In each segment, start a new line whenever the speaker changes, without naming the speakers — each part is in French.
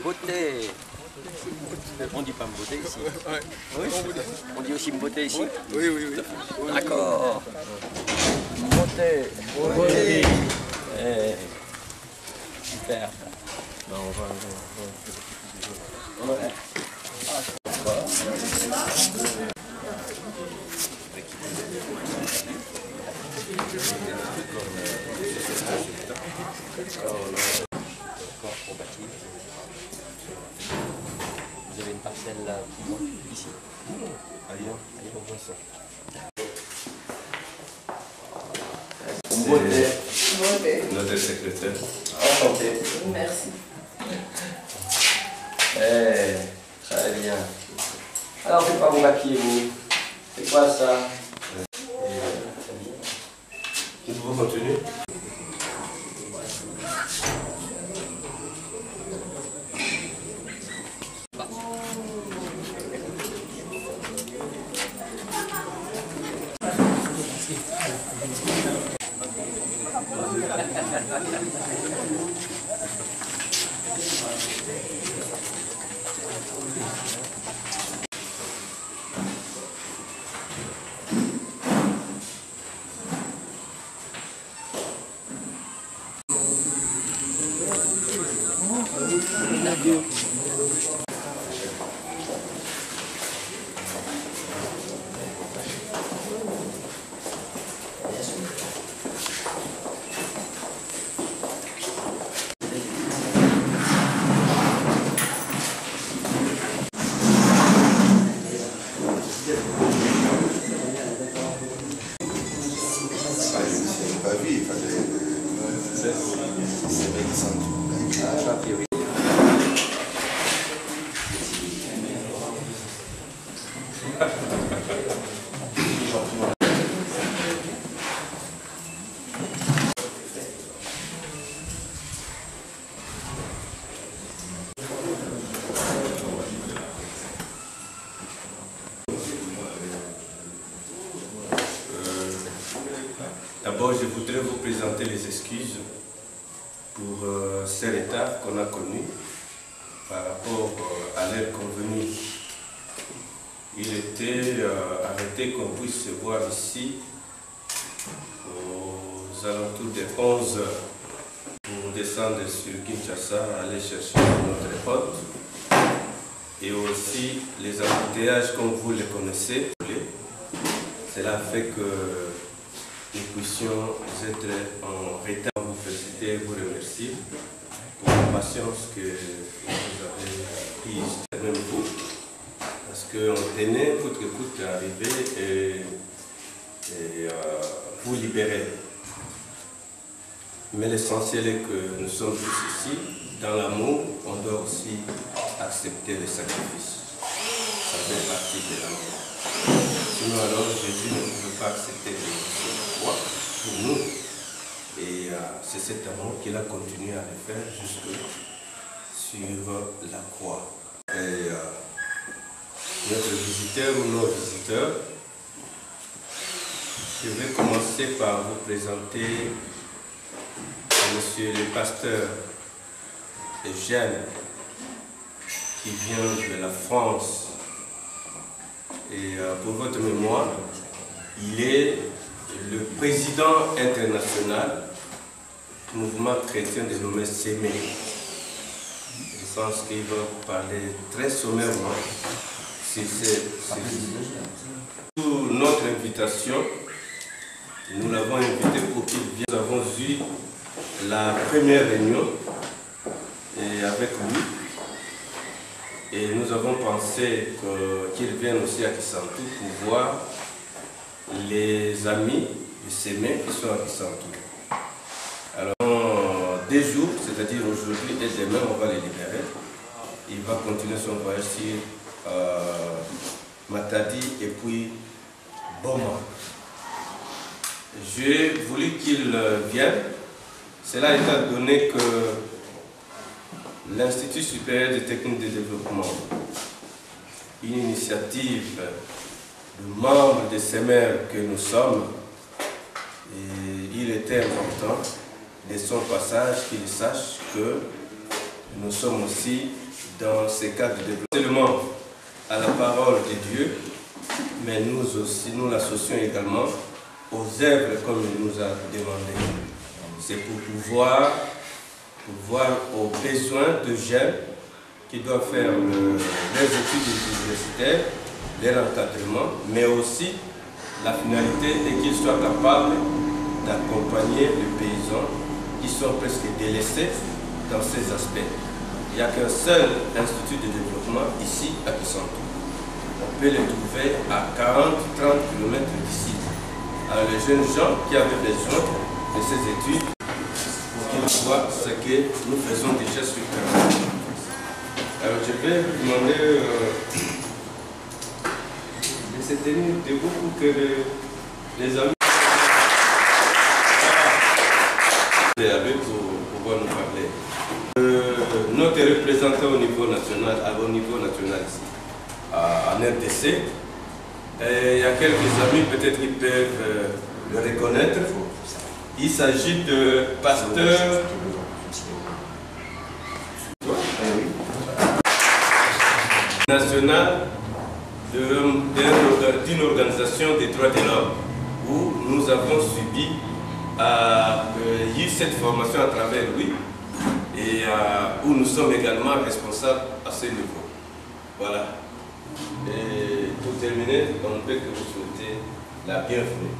Beauté. On dit pas beauté ici.
Ouais.
Oui. On dit aussi beauté ici.
Oui, oui, oui.
D'accord. Beauté. Beauté. Super. Non, on va. Ouais. Vous avez une parcelle là, ici. Ailleurs, au Poisson.
Notre secrétaire.
Enchanté.
Merci.
Très bien. Alors, c'est quoi vous maquillez-vous? C'est quoi ça?
Nous pouvons continuer.
Pas vu, il fallait. C'est médecin.
Ah, a priori.
D'abord, je voudrais vous présenter les excuses pour ces retards qu'on a connus par rapport à l'heure convenue. Il était arrêté qu'on puisse se voir ici aux alentours des 11 heures pour descendre sur Kinshasa, aller chercher notre pote. Et aussi les embouteillages comme vous les connaissez. Cela fait que nous puissions être en retard. Vous féliciter et vous remercier pour la patience que vous avez prise, même vous. Parce qu'on tenait coûte que coûte à arriver et vous libérer. Mais l'essentiel est que nous sommes tous ici. Dans l'amour, on doit aussi accepter les sacrifices. Ça fait partie de l'amour. Sinon alors Jésus ne pouvait pas accepter de croix pour nous. Et c'est cet amour qu'il a continué à le faire jusque sur la croix. Et notre visiteur ou nos visiteurs, je vais commencer par vous présenter Monsieur le pasteur Eugène, qui vient de la France. Et pour votre mémoire, il est le président international du mouvement chrétien dénommé Sémé. Je pense qu'il va parler très sommairement sur Sous notre invitation, nous l'avons invité pour qu'il vienne. Nous avons eu la première réunion avec lui. Et nous avons pensé qu'il vienne aussi à Kisantou pour voir les amis du Sémé qui sont à Kisantou. Alors, en 2 jours, c'est-à-dire aujourd'hui et demain, on va les libérer. Il va continuer son voyage sur Matadi et puis Boma. J'ai voulu qu'il vienne. Cela étant donné que l'Institut supérieur de techniques de développement, une initiative de membres de SEMER que nous sommes, et il était important de son passage qu'il sache que nous sommes aussi dans ces cadres de développement. Seulement à la parole de Dieu, mais nous aussi, nous l'associons également aux œuvres comme il nous a demandé. C'est pour pouvoir aux besoins de jeunes qui doivent faire leurs études universitaires, leur encadrement, mais aussi la finalité est qu'ils soient capables d'accompagner les paysans qui sont presque délaissés dans ces aspects. Il n'y a qu'un seul institut de développement ici à Kisantu. On peut les trouver à 40-30 km d'ici. Alors les jeunes gens qui avaient besoin de ces études, pour qu'ils voient ce que nous faisons déjà sur le terrain. Alors je vais vous demander de se tenir debout pour que les amis pour pouvoir nous parler. Notre représentant au niveau national ici, en RDC, il y a quelques amis, peut-être qu'ils peuvent le reconnaître. Il s'agit de pasteur national d'une organisation des droits de l'homme où nous avons subi eu cette formation à travers lui et où nous sommes également responsables à ce niveau. Voilà. Et pour terminer, on ne peut que vous souhaiter la bienvenue.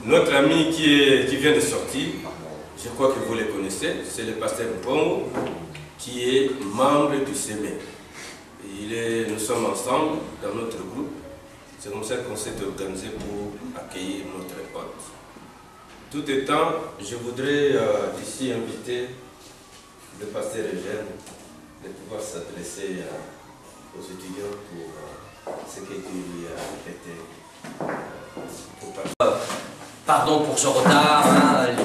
Notre ami qui vient de sortir, je crois que vous le connaissez, c'est le pasteur Pongo, qui est membre du CEME. Nous sommes ensemble dans notre groupe. C'est comme ça qu'on s'est organisé pour accueillir notre hôte. Tout étant, je voudrais ici inviter le pasteur Eugène de pouvoir s'adresser aux étudiants pour ce que Dieu lui a prêté.
Pardon pour ce retard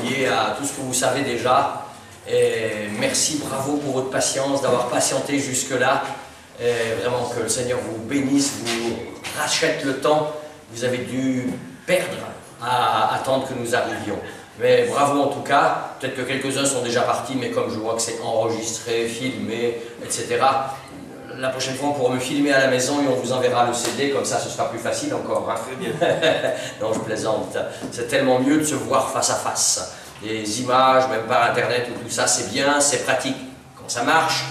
lié à tout ce que vous savez déjà. Et merci, bravo pour votre patience, d'avoir patienté jusque-là. Et vraiment que le Seigneur vous bénisse, vous rachète le temps. Vous avez dû perdre à attendre que nous arrivions. Mais bravo en tout cas. Peut-être que quelques-uns sont déjà partis, mais comme je vois que c'est enregistré, filmé, etc. La prochaine fois, on pourra me filmer à la maison et on vous enverra le CD, comme ça ce sera plus facile encore.
Très bien.
Non, je plaisante. C'est tellement mieux de se voir face à face. Les images, même par internet ou tout ça, c'est bien, c'est pratique quand ça marche,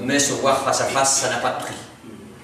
mais se voir face à face, ça n'a pas de prix.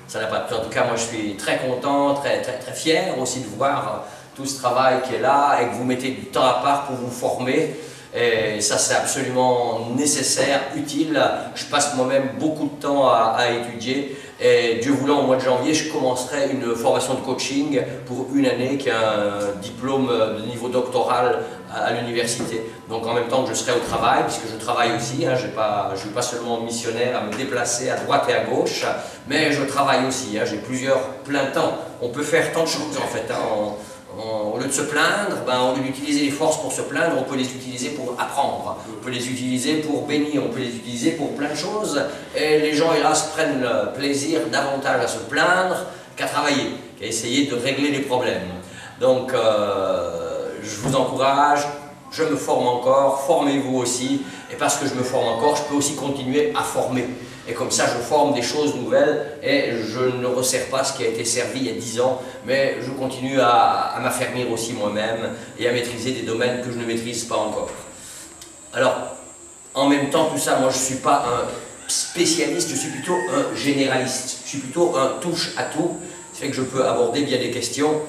Ça n'a pas de prix. En tout cas, moi je suis très content, très fier aussi de voir tout ce travail qui est là et que vous mettez du temps à part pour vous former. Et ça, c'est absolument nécessaire, utile. Je passe moi-même beaucoup de temps à étudier. Et Dieu voulant, au mois de janvier, je commencerai une formation de coaching pour une année qui a un diplôme de niveau doctoral à l'université. Donc en même temps que je serai au travail, puisque je travaille aussi, je ne suis pas seulement missionnaire à me déplacer à droite et à gauche, mais je travaille aussi, j'ai plusieurs plein temps. On peut faire tant de choses en fait. Au lieu de se plaindre, au lieu d'utiliser les forces pour se plaindre, on peut les utiliser pour apprendre, on peut les utiliser pour bénir, on peut les utiliser pour plein de choses. Et les gens, hélas, prennent le plaisir davantage à se plaindre qu'à travailler, qu'à essayer de régler les problèmes. Donc, je vous encourage, je me forme encore, formez-vous aussi. Et parce que je me forme encore, je peux aussi continuer à former. Et comme ça, je forme des choses nouvelles et je ne resserre pas ce qui a été servi il y a 10 ans, mais je continue à m'affermir aussi moi-même et à maîtriser des domaines que je ne maîtrise pas encore. Alors, en même temps, tout ça, moi je ne suis pas un spécialiste, je suis plutôt un généraliste. Je suis plutôt un touche-à-tout, ce qui fait que je peux aborder bien des questions.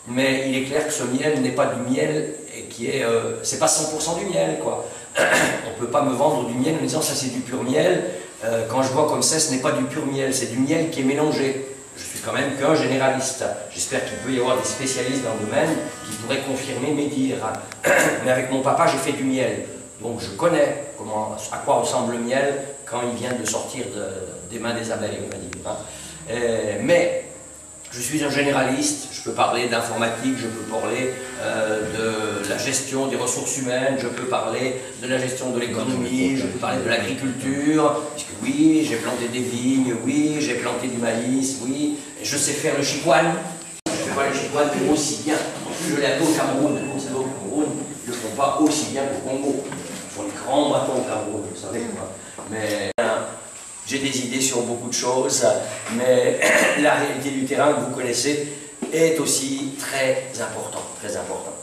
Mais il est clair que ce miel n'est pas du miel et c'est pas 100% du miel, quoi. On ne peut pas me vendre du miel en disant ça c'est du pur miel. Quand je vois comme ça, ce n'est pas du pur miel, c'est du miel qui est mélangé. Je suis quand même qu'un généraliste. J'espère qu'il peut y avoir des spécialistes dans le domaine qui pourraient confirmer mes dires. Mais avec mon papa, j'ai fait du miel. Donc je connais à quoi ressemble le miel quand il vient de sortir des mains des abeilles, on va dire. Mais je suis un généraliste, je peux parler d'informatique, je peux parler de la gestion des ressources humaines, je peux parler de la gestion de l'économie, je peux parler de l'agriculture, puisque oui, j'ai planté des vignes, oui, j'ai planté du maïs, oui, et je sais faire le chicoine. Je ne fais pas le chicoine aussi bien. Je l'ai appris au Cameroun, au Cameroun, ils ne le font pas aussi bien qu'au Congo. Ils font grand bâton au Cameroun, vous savez quoi. Mais j'ai des idées sur beaucoup de choses, mais la réalité du terrain que vous connaissez est aussi très importante, très importante.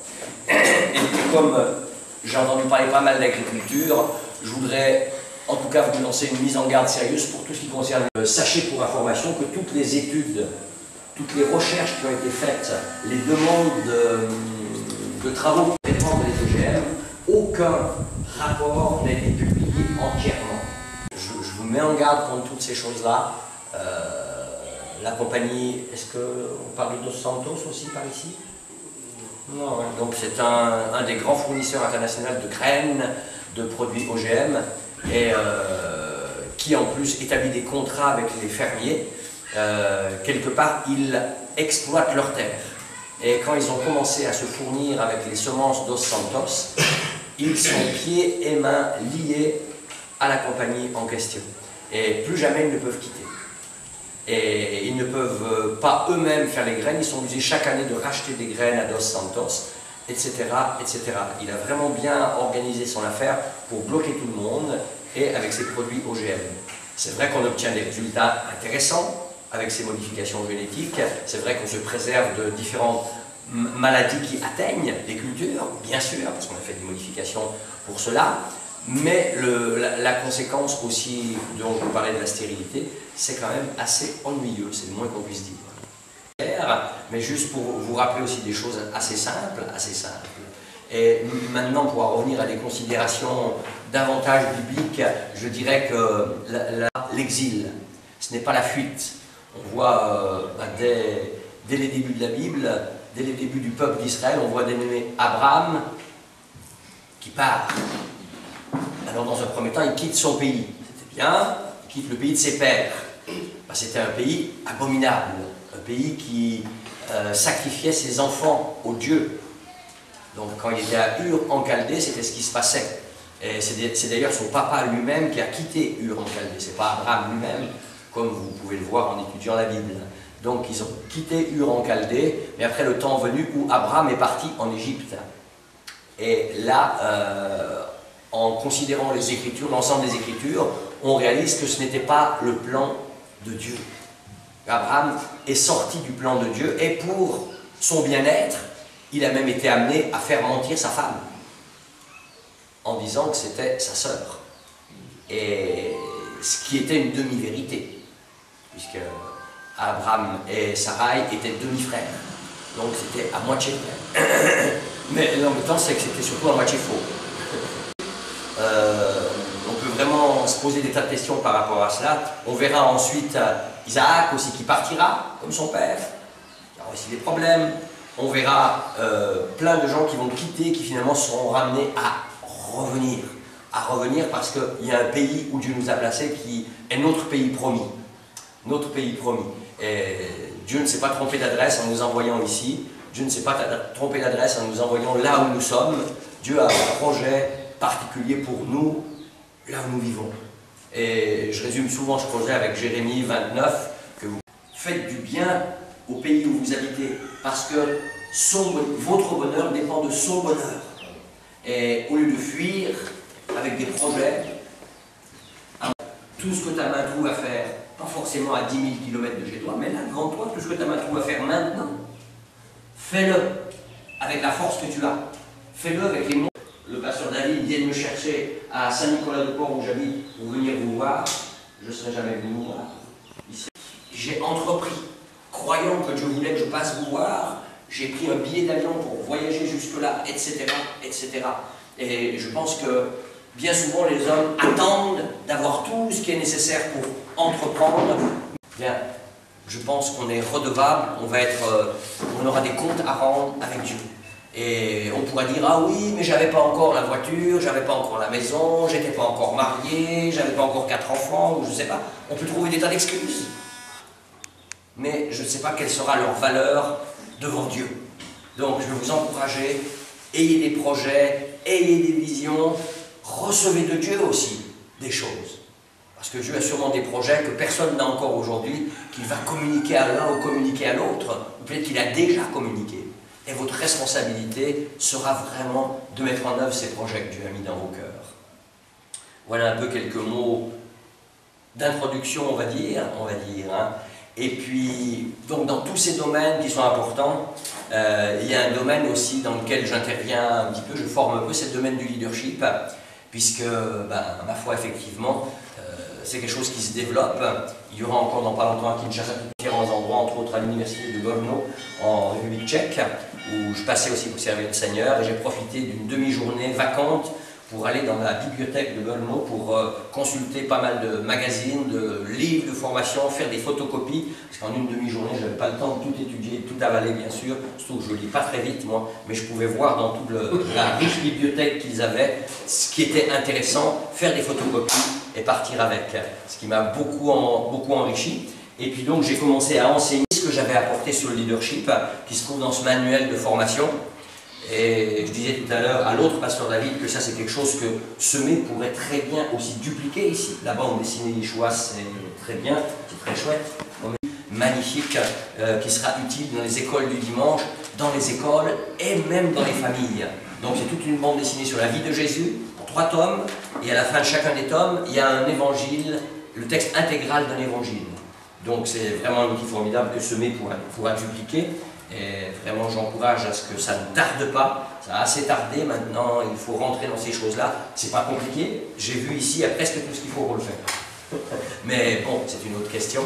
Et comme j'ai entendu parler pas mal d'agriculture, je voudrais en tout cas vous lancer une mise en garde sérieuse pour tout ce qui concerne. Sachez pour information que toutes les études, toutes les recherches qui ont été faites, les demandes de travaux pour défendre les OGM, aucun rapport n'a été publié entièrement. Je vous mets en garde contre toutes ces choses-là. La compagnie, est-ce qu'on parle de Dos Santos aussi par ici? Non, hein. Donc c'est un des grands fournisseurs internationaux de graines, de produits OGM, et qui en plus établit des contrats avec les fermiers. Quelque part, ils exploitent leurs terres. Et quand ils ont commencé à se fournir avec les semences Dos Santos, ils sont pieds et mains liés à la compagnie en question. Et plus jamais ils ne peuvent quitter. Et ils ne peuvent pas eux-mêmes faire les graines, ils sont obligés chaque année de racheter des graines à Dos Santos, etc., etc. Il a vraiment bien organisé son affaire pour bloquer tout le monde et avec ses produits OGM. C'est vrai qu'on obtient des résultats intéressants avec ces modifications génétiques, c'est vrai qu'on se préserve de différentes maladies qui atteignent les cultures, bien sûr, parce qu'on a fait des modifications pour cela, mais la conséquence aussi dont je vous parlais de la stérilité, c'est quand même assez ennuyeux, c'est le moins qu'on puisse dire. Mais juste pour vous rappeler aussi des choses assez simples, Et maintenant, pour en revenir à des considérations davantage bibliques, je dirais que l'exil, ce n'est pas la fuite. On voit dès les débuts de la Bible, dès les débuts du peuple d'Israël, on voit dénommer Abraham qui part. Alors dans un premier temps, il quitte son pays. C'était bien, il quitte le pays de ses pères. C'était un pays abominable, un pays qui sacrifiait ses enfants aux dieux. Donc quand il était à Ur en Chaldée, c'était ce qui se passait. Et c'est d'ailleurs son papa lui-même qui a quitté Ur en Chaldée, c'est pas Abraham lui-même, comme vous pouvez le voir en étudiant la Bible. Donc ils ont quitté Ur en Chaldée, mais après le temps venu où Abraham est parti en Égypte. Et là, en considérant les Écritures, l'ensemble des Écritures, on réalise que ce n'était pas le plan de Dieu. Abraham est sorti du plan de Dieu et pour son bien-être, il a même été amené à faire mentir sa femme en disant que c'était sa sœur. Et ce qui était une demi-vérité, puisque Abraham et Sarai étaient demi-frères. Donc c'était à moitié vrai. Mais en même temps, c'est que c'était surtout à moitié faux. On peut vraiment se poser des tas de questions par rapport à cela. On verra ensuite Isaac aussi qui partira, comme son père. Il y aura aussi des problèmes. On verra plein de gens qui vont quitter, qui finalement seront ramenés à revenir parce qu'il y a un pays où Dieu nous a placés qui est notre pays promis. Notre pays promis. Et Dieu ne s'est pas trompé d'adresse en nous envoyant ici. Dieu ne s'est pas trompé d'adresse en nous envoyant là où nous sommes. Dieu a un projet particulier pour nous, là où nous vivons. Et je résume souvent ce projet avec Jérémie 29, que vous faites du bien au pays où vous habitez, parce que votre bonheur dépend de son bonheur. Et au lieu de fuir avec des projets, tout ce que ta main trouve à faire, pas forcément à 10 000 km de chez toi, mais là, devant toi, tout ce que ta main trouve à faire maintenant, fais-le avec la force que tu as. Fais-le avec les mots. Le pasteur David vient me chercher à Saint-Nicolas-de-Port où j'habite pour venir vous voir. Je ne serai jamais venu vous voir. Ici. J'ai entrepris, croyant que Dieu voulait que je passe vous voir. J'ai pris un billet d'avion pour voyager jusque-là, etc., etc. Et je pense que bien souvent les hommes attendent d'avoir tout ce qui est nécessaire pour entreprendre. Bien, je pense qu'on est redevable, on aura des comptes à rendre avec Dieu. Et on pourrait dire, ah oui, mais j'avais pas encore la voiture, j'avais pas encore la maison, j'étais pas encore marié, j'avais pas encore 4 enfants, ou je sais pas. On peut trouver des tas d'excuses. Mais je ne sais pas quelle sera leur valeur devant Dieu. Donc je vais vous encourager, ayez des projets, ayez des visions, recevez de Dieu aussi des choses. Parce que Dieu a sûrement des projets que personne n'a encore aujourd'hui, qu'il va communiquer à l'un ou communiquer à l'autre, ou peut-être qu'il a déjà communiqué. Et votre responsabilité sera vraiment de mettre en œuvre ces projets que Dieu a mis dans vos cœurs. Voilà un peu quelques mots d'introduction, on va dire. Hein. Et puis, donc dans tous ces domaines qui sont importants, il y a un domaine aussi dans lequel j'interviens un petit peu, je forme un peu, c'est le domaine du leadership, puisque, ma foi, effectivement, c'est quelque chose qui se développe. Il y aura encore dans pas longtemps à Kinshasa différents endroits, entre autres à l'université de Brno en République tchèque, où je passais aussi pour servir le Seigneur, et j'ai profité d'une demi-journée vacante pour aller dans la bibliothèque de Brno pour consulter pas mal de magazines, de livres de formation, faire des photocopies, parce qu'en une demi-journée, je n'avais pas le temps de tout étudier, de tout avaler bien sûr, surtout que je ne lis pas très vite moi, mais je pouvais voir dans toute la riche bibliothèque qu'ils avaient, ce qui était intéressant, faire des photocopies et partir avec, ce qui m'a beaucoup enrichi. Et puis donc j'ai commencé à enseigner ce que j'avais apporté sur le leadership, qui se trouve dans ce manuel de formation. Et je disais tout à l'heure à l'autre pasteur David que ça c'est quelque chose que Semé pourrait très bien aussi dupliquer ici. La bande dessinée Yeshua c'est très bien, c'est très chouette, magnifique, qui sera utile dans les écoles du dimanche, dans les écoles et même dans les familles. Donc c'est toute une bande dessinée sur la vie de Jésus, en 3 tomes, et à la fin de chacun des tomes, il y a un évangile, le texte intégral d'un évangile. Donc c'est vraiment un outil formidable que Semé pourra dupliquer. Et vraiment, j'encourage à ce que ça ne tarde pas. Ça a assez tardé, maintenant il faut rentrer dans ces choses-là. C'est pas compliqué. J'ai vu ici, il y a presque tout ce qu'il faut pour le faire. Mais bon, c'est une autre question.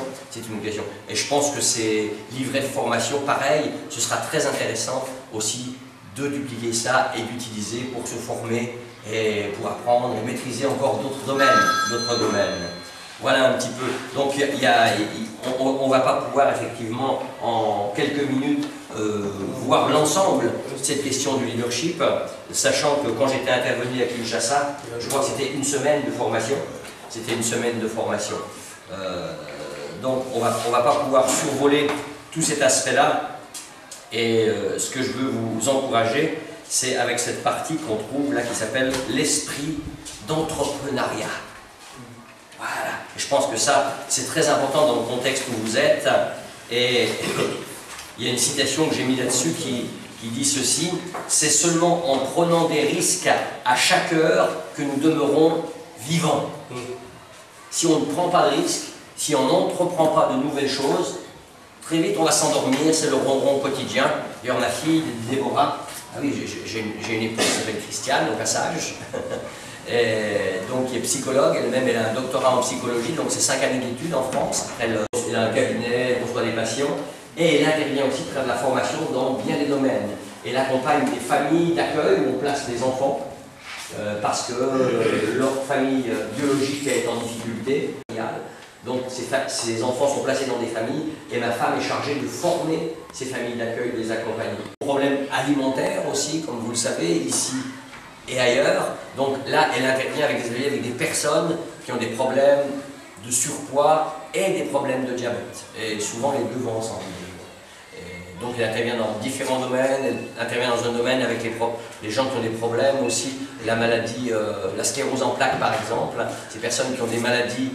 Et je pense que ces livrets de formation, pareil, ce sera très intéressant aussi de dupliquer ça et d'utiliser pour se former et pour apprendre et maîtriser encore d'autres domaines. Voilà un petit peu. Donc on ne va pas pouvoir effectivement en quelques minutes voir l'ensemble de cette question du leadership, sachant que quand j'étais intervenu à Kinshasa, je crois que c'était une semaine de formation. Donc on va pas pouvoir survoler tout cet aspect-là. Et ce que je veux vous encourager, c'est avec cette partie qu'on trouve là qui s'appelle l'esprit d'entrepreneuriat. Voilà. Je pense que ça, c'est très important dans le contexte où vous êtes. Et il y a une citation que j'ai mise là-dessus qui dit ceci: c'est seulement en prenant des risques à chaque heure que nous demeurons vivants. Si on ne prend pas de risques, si on n'entreprend pas de nouvelles choses, très vite on va s'endormir, c'est le ronron quotidien. D'ailleurs ma fille, Déborah, ah oui, j'ai une épouse qui s'appelle Christiane au passage. Et donc qui est psychologue, elle-même elle a un doctorat en psychologie, donc c'est 5 années d'études en France. Elle a un cabinet, elle reçoit des patients, et elle intervient aussi faire de la formation dans bien des domaines. Elle accompagne des familles d'accueil où on place des enfants, parce que leur famille biologique est en difficulté. Donc ces enfants sont placés dans des familles, et ma femme est chargée de former ces familles d'accueil, de les accompagner. Problèmes alimentaires aussi, comme vous le savez, ici et ailleurs. Donc là, elle intervient avec des personnes qui ont des problèmes de surpoids et des problèmes de diabète. Et souvent, les deux vont ensemble. Et donc, elle intervient dans différents domaines. Elle intervient dans un domaine avec les gens qui ont des problèmes aussi. La maladie, la sclérose en plaques, par exemple. Ces personnes qui ont des maladies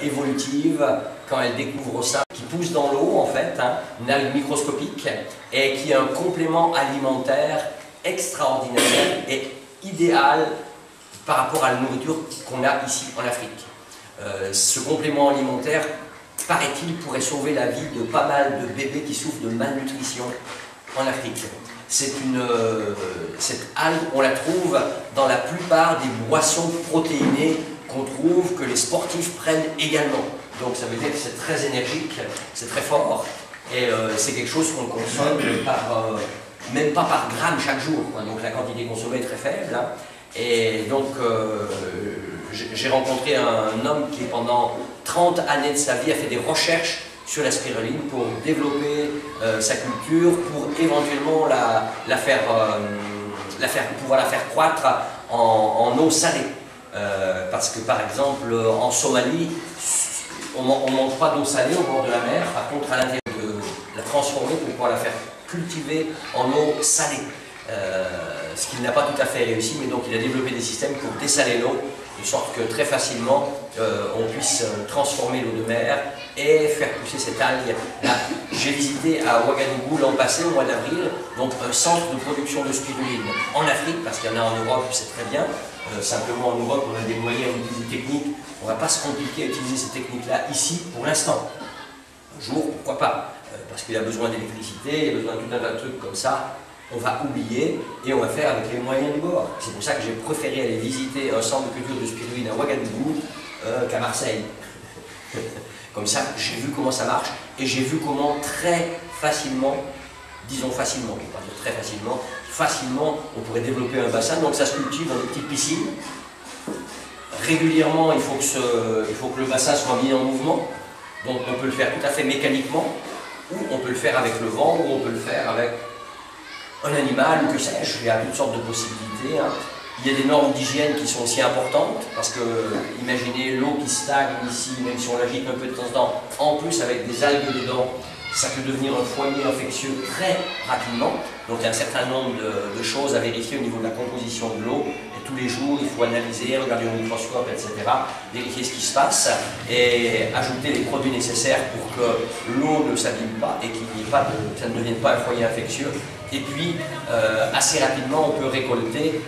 évolutives, quand elles découvrent ça, qui poussent dans l'eau, en fait, une algue microscopique, et qui est un complément alimentaire extraordinaire et idéal par rapport à la nourriture qu'on a ici en Afrique. Ce complément alimentaire, paraît-il, pourrait sauver la vie de pas mal de bébés qui souffrent de malnutrition en Afrique. Cette algue, on la trouve dans la plupart des boissons protéinées qu'on trouve, que les sportifs prennent également. Donc ça veut dire que c'est très énergique, c'est très fort, et c'est quelque chose qu'on consomme même pas par gramme chaque jour, quoi. Donc la quantité consommée est très faible. Et donc j'ai rencontré un homme qui pendant 30 années de sa vie a fait des recherches sur la spiruline pour développer sa culture, pour éventuellement pouvoir la faire croître en eau salée. Parce que par exemple en Somalie, on ne mange pas d'eau salée au bord de la mer, par contre à l'intérieur de la transformer pour pouvoir la faire cultiver en eau salée. Ce qu'il n'a pas tout à fait réussi, mais donc il a développé des systèmes pour dessaler l'eau, de sorte que très facilement on puisse transformer l'eau de mer et faire pousser cette algue. Là, j'ai visité à Ouagadougou l'an passé, au mois d'avril, donc un centre de production de spiruline en Afrique, parce qu'il y en a en Europe, c'est très bien. Simplement en Europe, on a des moyens d'utiliser des techniques. On ne va pas se compliquer à utiliser ces techniques-là ici pour l'instant. Un jour, pourquoi pas, parce qu'il a besoin d'électricité, il a besoin de tout un tas de trucs comme ça. On va oublier et on va faire avec les moyens du bord. C'est pour ça que j'ai préféré aller visiter un centre de culture de spiruline à Ouagadougou qu'à Marseille. Comme ça, j'ai vu comment ça marche et j'ai vu comment très facilement, disons facilement, je ne vais pas dire très facilement, facilement on pourrait développer un bassin. Donc ça se cultive dans des petites piscines. Régulièrement, il faut que le bassin soit mis en mouvement. Donc on peut le faire tout à fait mécaniquement, ou on peut le faire avec le vent, ou on peut le faire avec un animal, ou que sais-je. Il y a toutes sortes de possibilités. Hein. Il y a des normes d'hygiène qui sont aussi importantes, parce que, imaginez l'eau qui stagne ici, même si on l'agite un peu de temps en temps, en plus avec des algues dedans, ça peut devenir un foyer infectieux très rapidement. Donc il y a un certain nombre de choses à vérifier au niveau de la composition de l'eau. Et tous les jours, il faut analyser, regarder au microscope, etc. Vérifier ce qui se passe et ajouter les produits nécessaires pour que l'eau ne s'abîme pas et qu'il n'y ait pas ça ne devienne pas un foyer infectieux. Et puis, assez rapidement, on peut récolter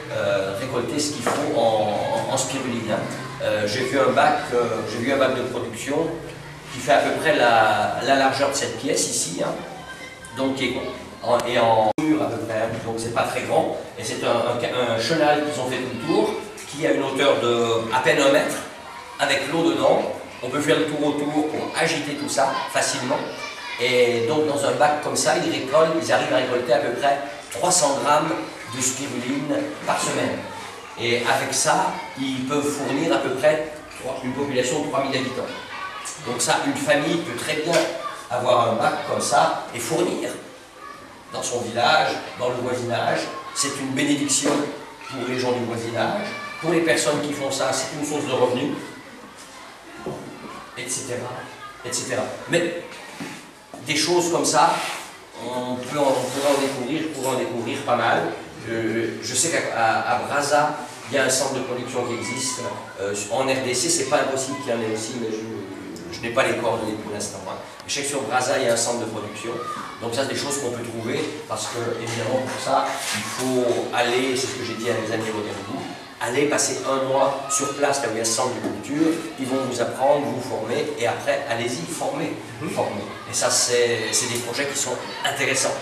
ce qu'il faut en spiruline. J'ai vu un bac de production qui fait à peu près la largeur de cette pièce ici, hein, donc qui est en mur à peu près, hein, donc c'est pas très grand, et c'est un chenal qu'ils ont fait tout le tour, qui a une hauteur de à peine 1 mètre, avec l'eau dedans. On peut faire le tour autour pour agiter tout ça facilement, et donc dans un bac comme ça, ils arrivent à récolter à peu près 300 grammes de spiruline par semaine. Et avec ça, ils peuvent fournir à peu près une population de 3000 habitants. Donc ça, une famille peut très bien avoir un bac comme ça et fournir dans son village, dans le voisinage. C'est une bénédiction pour les gens du voisinage. Pour les personnes qui font ça, c'est une source de revenus, etc., etc. Mais des choses comme ça, on peut en découvrir, je pourrais en découvrir pas mal. Je sais qu'à Brazza, il y a un centre de production qui existe. En RDC, c'est pas impossible qu'il y en ait aussi, mais je n'ai pas les coordonnées pour l'instant. Hein. Je sais que sur Brazza, il y a un centre de production. Donc ça, c'est des choses qu'on peut trouver, parce que, évidemment, pour ça, il faut aller, c'est ce que j'ai dit à mes amis au Ouagadougou, aller passer 1 mois sur place, là où il y a ce centre de culture, ils vont vous apprendre, vous former, et après, allez-y, formez. Et ça, c'est des projets qui sont intéressants.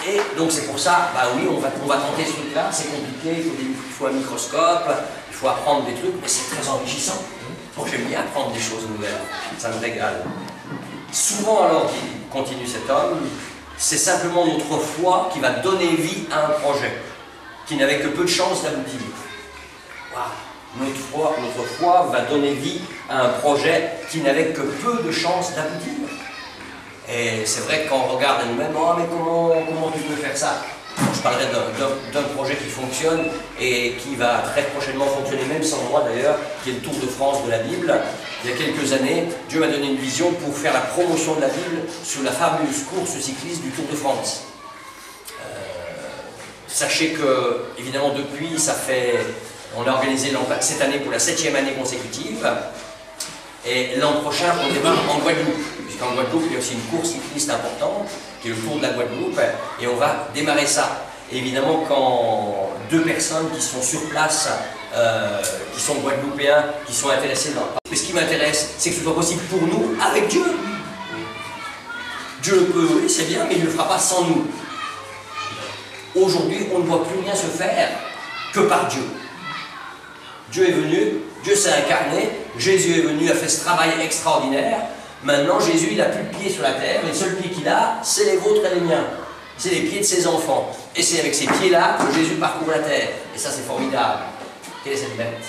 Et donc c'est pour ça, bah oui, on va tenter ce truc-là, c'est compliqué, il faut un microscope, il faut apprendre des trucs, mais c'est très enrichissant. Moi j'aime bien apprendre des choses nouvelles, ça me régale. Souvent alors, continue cet homme, c'est simplement notre foi qui va donner vie à un projet, qui n'avait que peu de chances d'aboutir. Wow. Notre foi va donner vie à un projet qui n'avait que peu de chances d'aboutir. Et c'est vrai que quand on regarde à nous-mêmes, oh mais comment tu peux faire ça? Je parlerai d'un projet qui fonctionne et qui va très prochainement fonctionner, même sans moi d'ailleurs, qui est le Tour de France de la Bible. Il y a quelques années, Dieu m'a donné une vision pour faire la promotion de la Bible sur la fameuse course cycliste du Tour de France. Sachez que, évidemment, depuis, on a organisé cette année pour la 7e année consécutive. Et l'an prochain, on démarre en Guadeloupe, puisqu'en Guadeloupe, il y a aussi une course cycliste importante, qui est le Tour de la Guadeloupe, et on va démarrer ça. Et évidemment, quand 2 personnes qui sont sur place, qui sont guadeloupéens, qui sont intéressés dans... Mais ce qui m'intéresse, c'est que ce soit possible pour nous, avec Dieu. Dieu le peut, oui, c'est bien, mais il ne le fera pas sans nous. Aujourd'hui, on ne voit plus rien se faire que par Dieu. Dieu est venu, Dieu s'est incarné, Jésus est venu, a fait ce travail extraordinaire. Maintenant, Jésus, il n'a plus de pieds sur la terre, les seuls pieds qu'il a, c'est les vôtres et les miens. C'est les pieds de ses enfants. Et c'est avec ces pieds-là que Jésus parcourt la terre. Et ça, c'est formidable. Quelle est cette bête?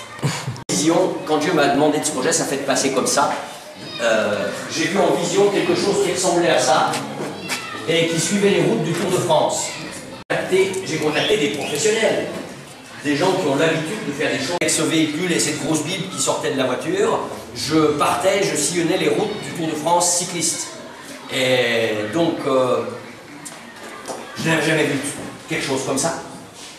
Vision, quand Dieu m'a demandé de ce projet, ça fait passer comme ça. J'ai vu en vision quelque chose qui ressemblait à ça, et qui suivait les routes du Tour de France. J'ai contacté des professionnels. Des gens qui ont l'habitude de faire des choses. Avec ce véhicule et cette grosse Bible qui sortait de la voiture, je sillonnais les routes du Tour de France cycliste. Et donc, je n'avais jamais vu quelque chose comme ça.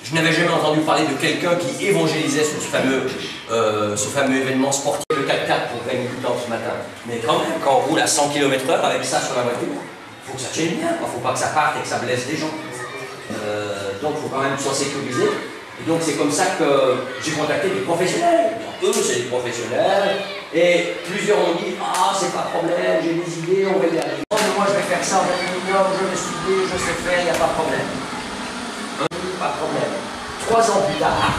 Je n'avais jamais entendu parler de quelqu'un qui évangélisait sur ce fameux événement sportif. Le 4x4 pour gagner du temps ce matin. Mais quand même, quand on roule à 100 km/h avec ça sur la voiture, faut que ça tienne bien, il ne faut pas que ça parte et que ça blesse les gens. Donc il faut quand même que ce soit sécurisé. Et donc c'est comme ça que j'ai contacté des professionnels. Eux, c'est des professionnels. Et plusieurs ont dit, ah, c'est pas de problème, j'ai des idées, on va y arriver. Moi, je vais faire ça en aluminium, je vais studier, je sais faire, il n'y a pas de problème. Pas de problème. 3 ans plus tard,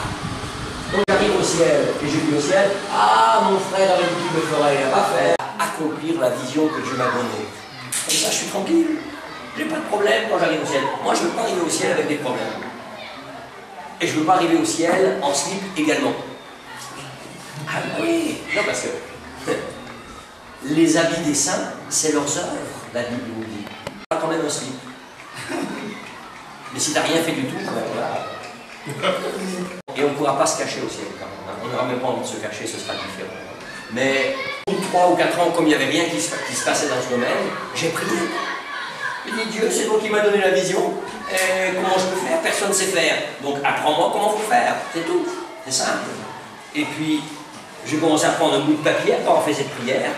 donc j'arrive au ciel, et je dis au ciel, ah, mon frère avec qui me ferait, il n'a pas fait. Accomplir la vision que Dieu m'a donnée. Comme ça, je suis tranquille. J'ai pas de problème quand j'arrive au ciel. Moi, je ne veux pas arriver au ciel avec des problèmes. Et je ne veux pas arriver au ciel en slip également. Ah oui, non, parce que les habits des saints, c'est leurs œuvres, la Bible nous dit. Pas quand même un slip. Mais si tu n'as rien fait du tout, ben voilà. Et on ne pourra pas se cacher au ciel quand même. On n'aura même pas envie de se cacher, ce sera différent. Mais 3 ou 4 ans, comme il n'y avait rien qui se passait dans ce domaine, j'ai prié. J'ai dit, Dieu, c'est toi qui m'as donné la vision. Et comment je peux faire? Personne ne sait faire. Donc apprends-moi comment il faut faire. C'est tout. C'est simple. Et puis, j'ai commencé à prendre un bout de papier quand on fait cette prière.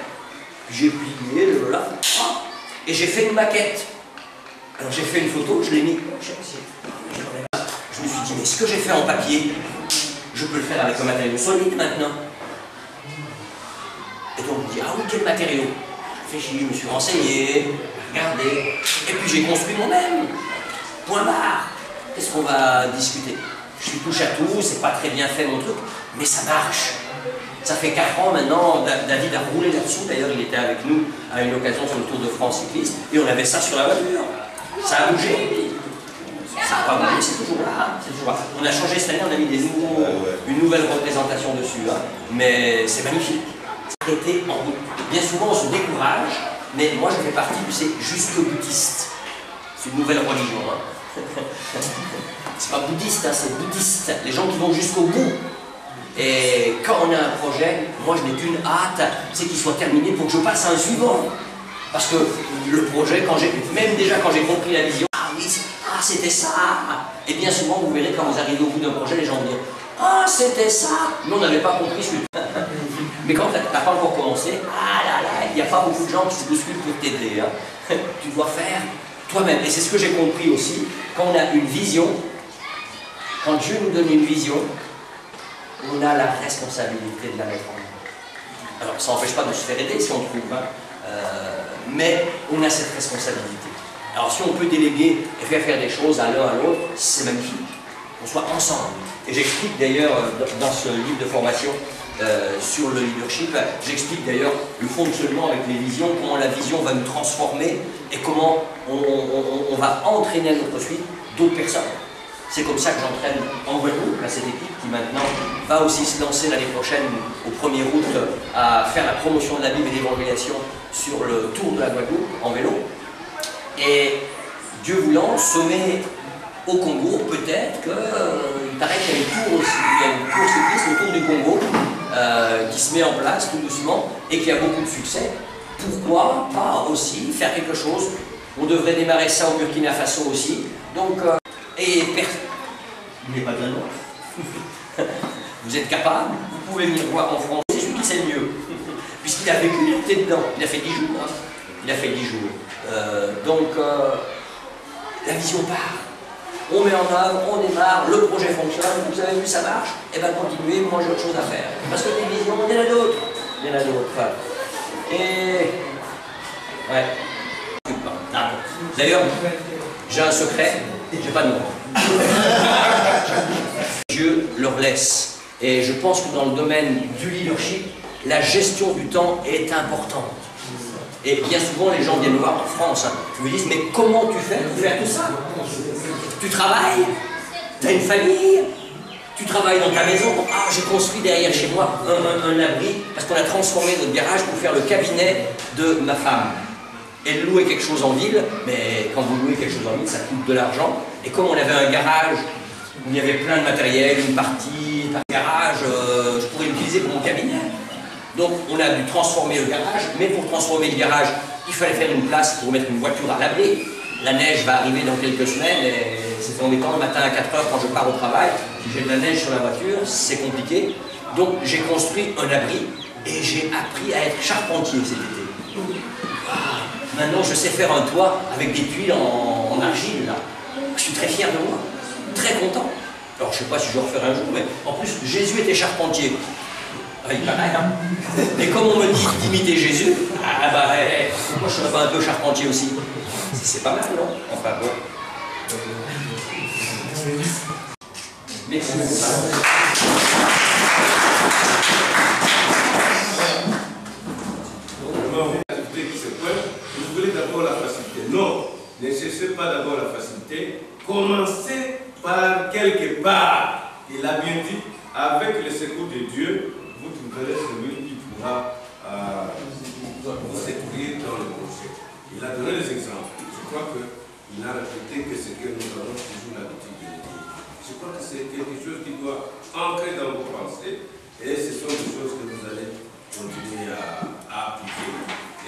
J'ai plié, là, et j'ai fait une maquette. Alors j'ai fait une photo, je l'ai mis. Je me suis dit, mais ce que j'ai fait en papier, je peux le faire avec un matériau solide maintenant. Et donc je me dis, ah oui, quel matériau? J'ai réfléchi, je me suis renseigné, regardé, et puis j'ai construit moi-même. Point barre. Qu'est-ce qu'on va discuter? Je suis touche à tout, c'est pas très bien fait mon truc, mais ça marche. Ça fait 4 ans maintenant, David a roulé là-dessous, d'ailleurs il était avec nous à une occasion sur le Tour de France cycliste, et on avait ça sur la voiture. Ça a bougé. Ça n'a pas bougé, c'est toujours là. On a changé cette année, on a mis une nouvelle représentation dessus, hein. Mais c'est magnifique. Arrêter en route. Bien souvent on se décourage, mais moi je fais partie du jusque-boutiste. C'est une nouvelle religion. Hein. C'est pas bouddhiste, hein, c'est bouddhiste. Les gens qui vont jusqu'au bout. Et quand on a un projet, moi je n'ai qu'une hâte, c'est qu'il soit terminé pour que je passe à un suivant. Parce que le projet, même déjà quand j'ai compris la vision, ah oui, c'était ça. Et bien souvent, vous verrez quand vous arrivez au bout d'un projet, les gens vont dire, ah c'était ça. Nous on n'avait pas compris celui. Mais quand tu n'as pas encore commencé, ah là là, il n'y a pas beaucoup de gens qui se bousculent pour t'aider. Hein. Tu dois faire toi-même. Et c'est ce que j'ai compris aussi, quand on a une vision, quand Dieu nous donne une vision, on a la responsabilité de la mettre en œuvre. Alors ça n'empêche pas de se faire aider si on trouve, hein. Mais on a cette responsabilité. Alors si on peut déléguer et faire des choses à l'un à l'autre, c'est magnifique. On soit ensemble. Et j'explique d'ailleurs dans ce livre de formation sur le leadership, j'explique d'ailleurs le fonctionnement avec les visions, comment la vision va nous transformer et comment on va entraîner à notre suite d'autres personnes. C'est comme ça que j'entraîne en Guadeloupe, cette équipe qui maintenant va aussi se lancer l'année prochaine, au 1er août, à faire la promotion de la Bible et l'évangélisation sur le tour de la Guadeloupe, en vélo. Et Dieu voulant, sommet au Congo, peut-être qu'il paraît qu'il y a une course cycliste autour du Congo qui se met en place tout doucement et qui a beaucoup de succès. Pourquoi pas aussi faire quelque chose? On devrait démarrer ça au Burkina Faso aussi. Donc, il n'est pas de la noix. Vous êtes capable, vous pouvez venir voir en France, c'est celui qui sait le mieux. Puisqu'il a vécu, il était dedans, il a fait 10 jours. Hein. Il a fait 10 jours. La vision part. On met en œuvre, on démarre, le projet fonctionne, vous avez vu, ça marche, et bien continuez, moi j'ai autre chose à faire. Parce que des visions, il y en a d'autres. Il y en a d'autres. Et. Ouais. D'ailleurs, j'ai un secret, j'ai pas de nom. Dieu leur laisse. Et je pense que dans le domaine du leadership, la gestion du temps est importante. Et bien souvent, les gens viennent me voir en France, hein, ils me disent, mais comment tu fais pour faire tout ça? Tu travailles? Tu as une famille? Tu travailles dans ta maison? Ah, j'ai construit derrière chez moi un abri, parce qu'on a transformé notre garage pour faire le cabinet de ma femme. Elle louait quelque chose en ville, mais quand vous louez quelque chose en ville, ça coûte de l'argent. Et comme on avait un garage où il y avait plein de matériel, une partie d'un garage, je pourrais l'utiliser pour mon cabinet. Donc on a dû transformer le garage, mais pour transformer le garage, il fallait faire une place pour mettre une voiture à l'abri. La neige va arriver dans quelques semaines et c'est embêtant le matin à 4 h quand je pars au travail. Si j'ai de la neige sur la voiture, c'est compliqué. Donc j'ai construit un abri et j'ai appris à être charpentier cet été. Maintenant, je sais faire un toit avec des tuiles en argile, là. Je suis très fier de moi, très content. Alors, je ne sais pas si je vais refaire un jour, mais en plus, Jésus était charpentier. Ah, il paraît, hein. Et comme on me dit d'imiter Jésus, ah bah, moi, je serais pas un peu charpentier aussi. C'est pas mal, non? Enfin, bon. Merci.
Vous voulez d'abord la facilité. Non, ne cherchez pas d'abord la facilité. Commencez par quelque part. Il a bien dit, avec le secours de Dieu, vous trouverez celui qui pourra vous secourir dans le projet. Il a donné des exemples. Je crois qu'il a répété que ce que nous avons toujours l'habitude de dire. Je crois que c'est quelque chose qui doit entrer dans vos pensées et ce sont des choses que vous allez continuer à appliquer.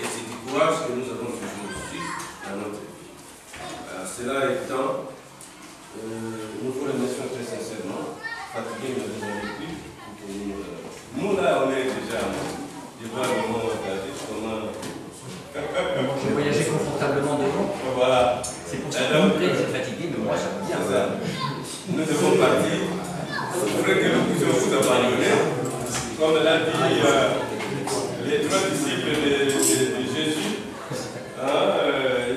Et c'est du courage que nous avons toujours aussi dans notre vie. Cela étant, nous vous remercions très sincèrement. Fatigué, mais vous n'avez plus. Nous là, on est déjà. Je vois le moment regarder comment.
J'ai voyagé confortablement devant.
Voilà.
C'est pour ça que vous êtes fatigué, mais moi ça me bien.
Nous devons partir. Il faudrait que nous puissions vous abandonner. Comme l'a dit les trois disciples de Jésus,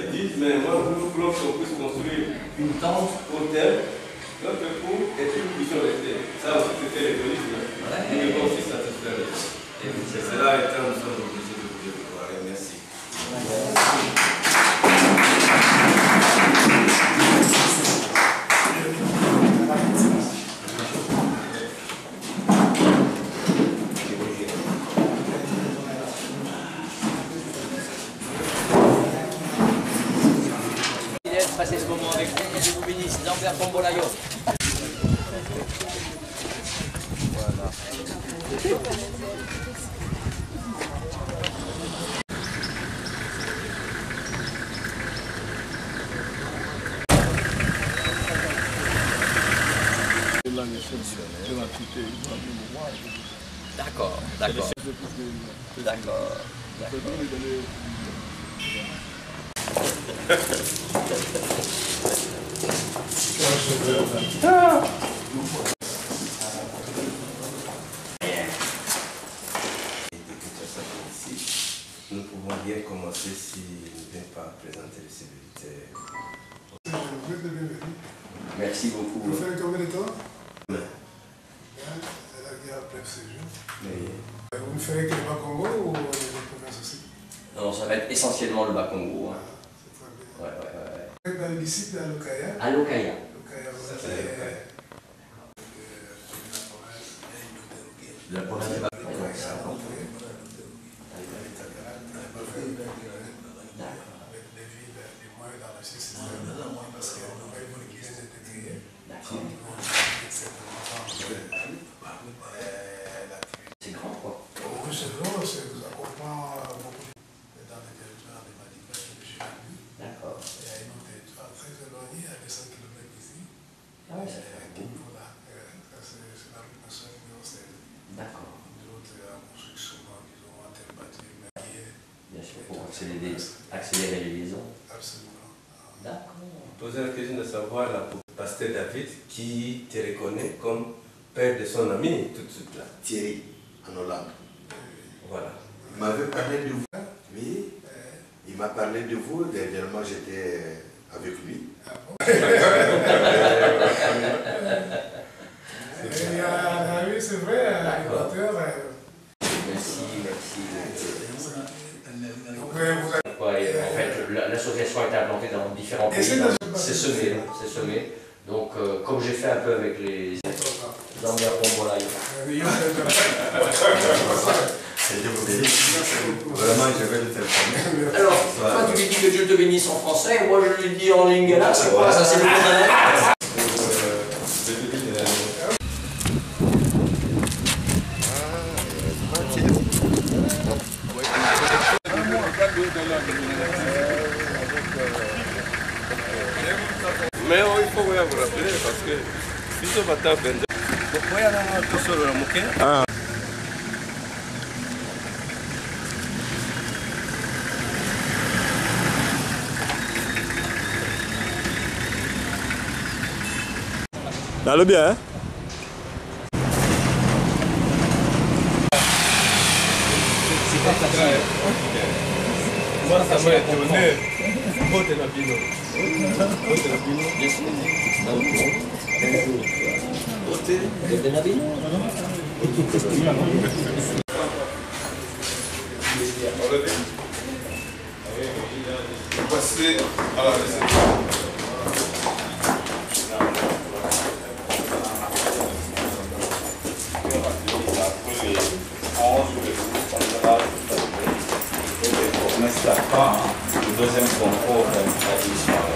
ils disent, mais moi nous voulons qu'on puisse construire
Une tente.
hôtel, notre cours, et puis nous puissions rester. Ça aussi c'était l'égoïsme. Nous devons aussi satisfaire les gens. C'est cela étant, nous sommes obligés de vous dire au revoir et merci.
Passez ce moment avec vous, que Dieu vous bénisse. Lambert Bombolayo. Voilà. D'accord, d'accord. D'accord.
Nous pouvons bien commencer s'il ne vient pas présenter les civilités.
Merci beaucoup.
Vous faites combien de temps?
Mais,
C'est la guerre après ce jour.
mais,
Vous ne ferez que le Bas-Congo ou les autres provinces aussi?
Non, ça va être essentiellement le Bas-Congo. Hein.
C'est très bien.
Ouais.
Vous êtes dans le disciple à Lokaya?
À Lokaya.
Lokaya, vous
ça,
êtes
c'est
La province du Bas-Congo.
avec des villes, des moyens dans le système, parce qu'il y a une nouvelle ville qui vient d'être créée.
C'est grand, quoi.
Oui, c'est grand, ça comprend beaucoup dans les territoires de Madiba et de Chirabi.
D'accord.
Il y a un autre territoire très éloigné, à 200 km d'ici.
Ah ouais, ça fait un beau.
Voilà, c'est la route nationale numéro 16.
D'accord.
D'autres en construction, disons, en terre battue, mais qui est
Bien sûr, pour accélérer les liaisons.
absolument.
D'accord.
poser la question de savoir la pasteur David qui te reconnaît comme père de son ami tout de suite là.
Thierry, en Hollande.
Voilà.
Il m'avait parlé de vous. Oui. Il m'a parlé de vous. Dernièrement, j'étais avec lui.
Oui, c'est vrai, l'animateur.
Merci.
Vous
Ouais, en fait, l'association a été implantée dans différents pays. C'est semé. Donc, comme j'ai fait un peu avec les Zambia Pombola.
Vraiment, je vais le téléphoner.
Alors, toi, tu lui dis que Dieu te bénisse en français, moi je lui dis en lingala, c'est quoi ça? C'est le condamné.
Mais il faut vous rappeler parce que si ce matin, vous aller tout seul à la moquette.
Dans le bien, hein?
C'est pas facile. Moi, ça m'a étonné. Vote la bino. Vote la bino.
Passer à la réception.
Le deuxième concours a disparu.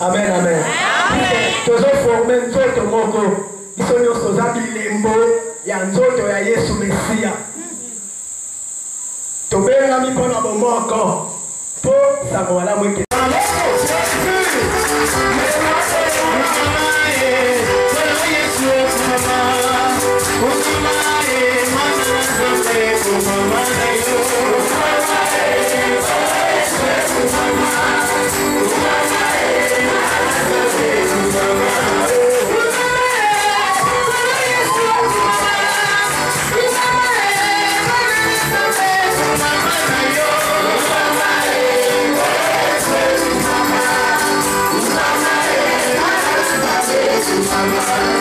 Amen, amen. Tozo forme nzoto moko. Iso nyonso za bilembo ya nzoto ya Yesu Mesia. Tobenga mipona bomoko. Po sango wala mweke.
Mama.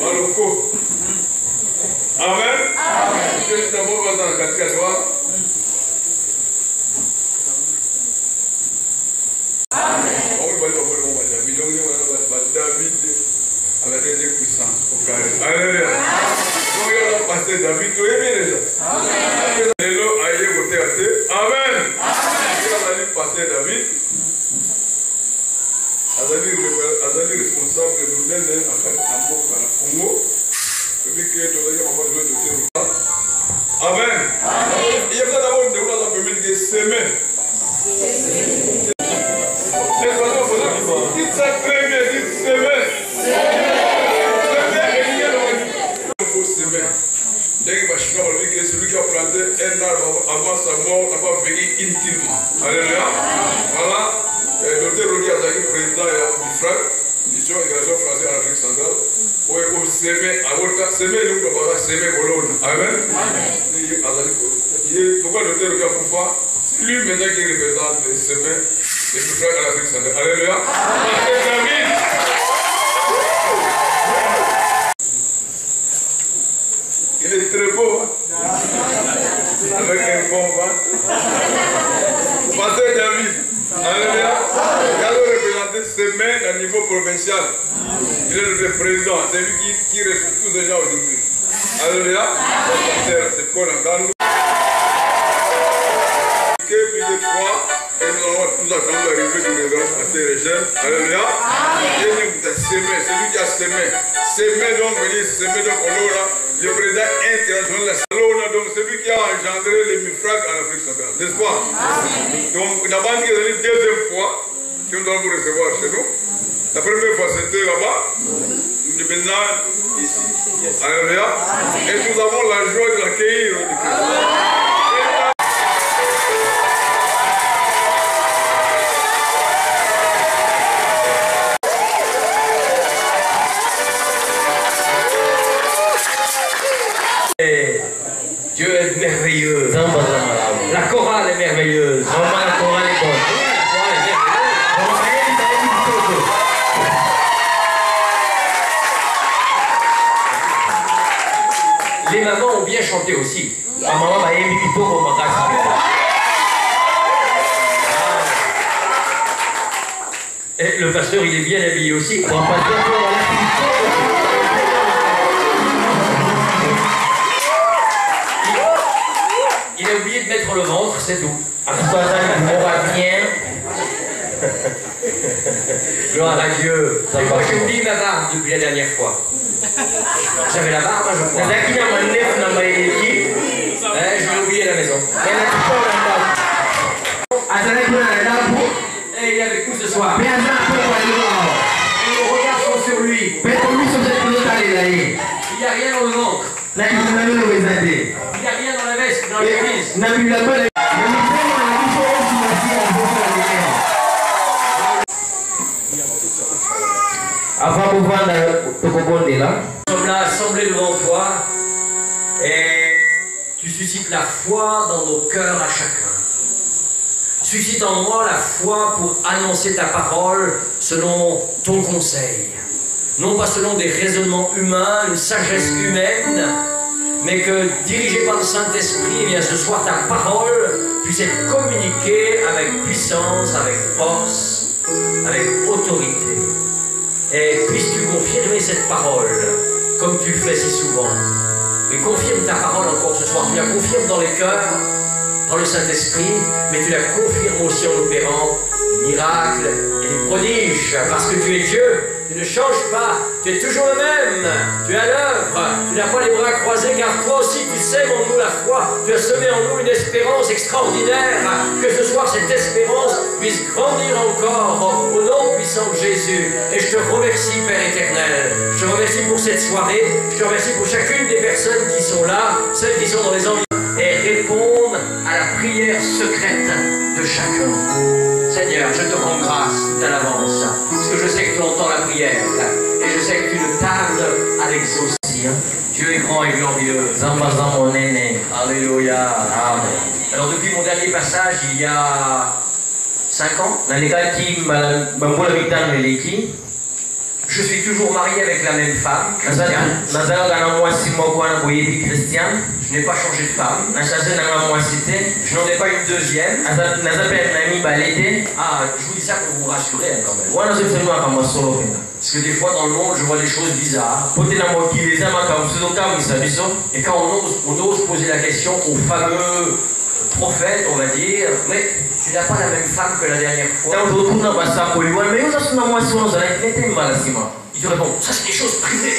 Maloko. Amen. Que nous avons dans la catégorie. David avec des puissants au carré. Alléluia. Donc, pasteur David, tu es bien déjà. Amen. Amen. Amen. Pasteur David, Azali responsable de nous donner un mot dans le Congo. Celui qui est de Amen. Il y a d'abord de vous permettre de s'aimer. Dites ça très bien, dites s'aimer. Celui qui a planté un arbre avant sa mort n'a pas vécu intimement. Alléluia. Voilà. Le docteur Rodi Azaki, président du FRAC, mission immigration française en Afrique centrale. Oui, on s'aimait à Volta, s'aimer, nous, on va s'aimer Bologne. Amen. Pourquoi le docteur Rodi Azaki, c'est lui maintenant qui représente les s'aimer, les FRAC en Afrique centrale. Alléluia. Amen. Il est très beau, hein? Avec un bon vent. Pasteur David, alléluia. Il a représenté ses mains à niveau provincial. Il est le président, c'est lui qui respecte tous les gens aujourd'hui. Alléluia. C'est quoi l'entendre? Plus de fois, et nous attendons l'arrivée du révérend pasteur Régel. Alléluia. C'est lui qui a semé. Semé donc, semé donc, on aura. Le président international de la Salona, donc celui qui a engendré les MIFRAC en Afrique centrale, n'est-ce pas? Donc, la banque est la deuxième fois que nous allons vous recevoir chez nous. La première fois, c'était là-bas. Maintenant, ici. Alléluia. Et nous avons la joie de l'accueillir.
Dieu est merveilleux. La chorale est merveilleuse. La chorale est bonne. Les mamans ont bien chanté aussi. Et le pasteur, il est bien habillé aussi. Il a oublié de mettre le ventre, c'est tout. Gloire à Dieu. Moi, j'ai oublié ma barbe depuis la dernière fois. J'avais la barbe, je crois. Je l'ai oublié à la maison. Et il est avec nous ce soir. Et nos regards sont sur lui. Il n'y a rien dans le ventre. Il n'y a rien dans la veste, dans l'église. Nous sommes là assemblés devant toi et tu suscites la foi dans nos cœurs à chacun. Suscite en moi la foi pour annoncer ta parole selon ton conseil. Non pas selon des raisonnements humains, une sagesse humaine, mais que, dirigé par le Saint-Esprit, eh bien, ce soir ta parole puisse être communiquée avec puissance, avec force, avec autorité. Et puisses-tu confirmer cette parole, comme tu le fais si souvent. Et confirme ta parole encore ce soir. Tu la confirmes dans les cœurs, par le Saint-Esprit, mais tu la confirmes aussi en opérant des miracles et des prodiges, parce que tu es Dieu. Tu ne changes pas, tu es toujours le même, tu es à l'œuvre, tu n'as pas les bras croisés car toi aussi tu sèmes en nous la foi, tu as semé en nous une espérance extraordinaire, que ce soir cette espérance puisse grandir encore au nom puissant de Jésus. Et je te remercie Père éternel, je te remercie pour cette soirée, je te remercie pour chacune des personnes qui sont là, celles qui sont dans les environs, et répondent à la prière secrète de chacun. Seigneur, je te rends grâce à l'avance, parce que je sais que tu entends la prière, et je sais que tu ne tardes à l'exaucer. Dieu est grand et glorieux. Alléluia. Amen. Alors depuis mon dernier passage, il y a 5 ans, Je suis toujours marié avec la même femme,
Je
je n'ai pas changé de femme, je n'en ai pas une deuxième. Ah, je vous dis ça pour vous rassurer hein, quand même. Parce que des fois dans le monde, je vois des choses bizarres. Et quand on ose poser la question au fameux prophète, on va dire, mais tu n'as pas la même femme que la dernière fois. Il te répond, ça c'est des choses privées.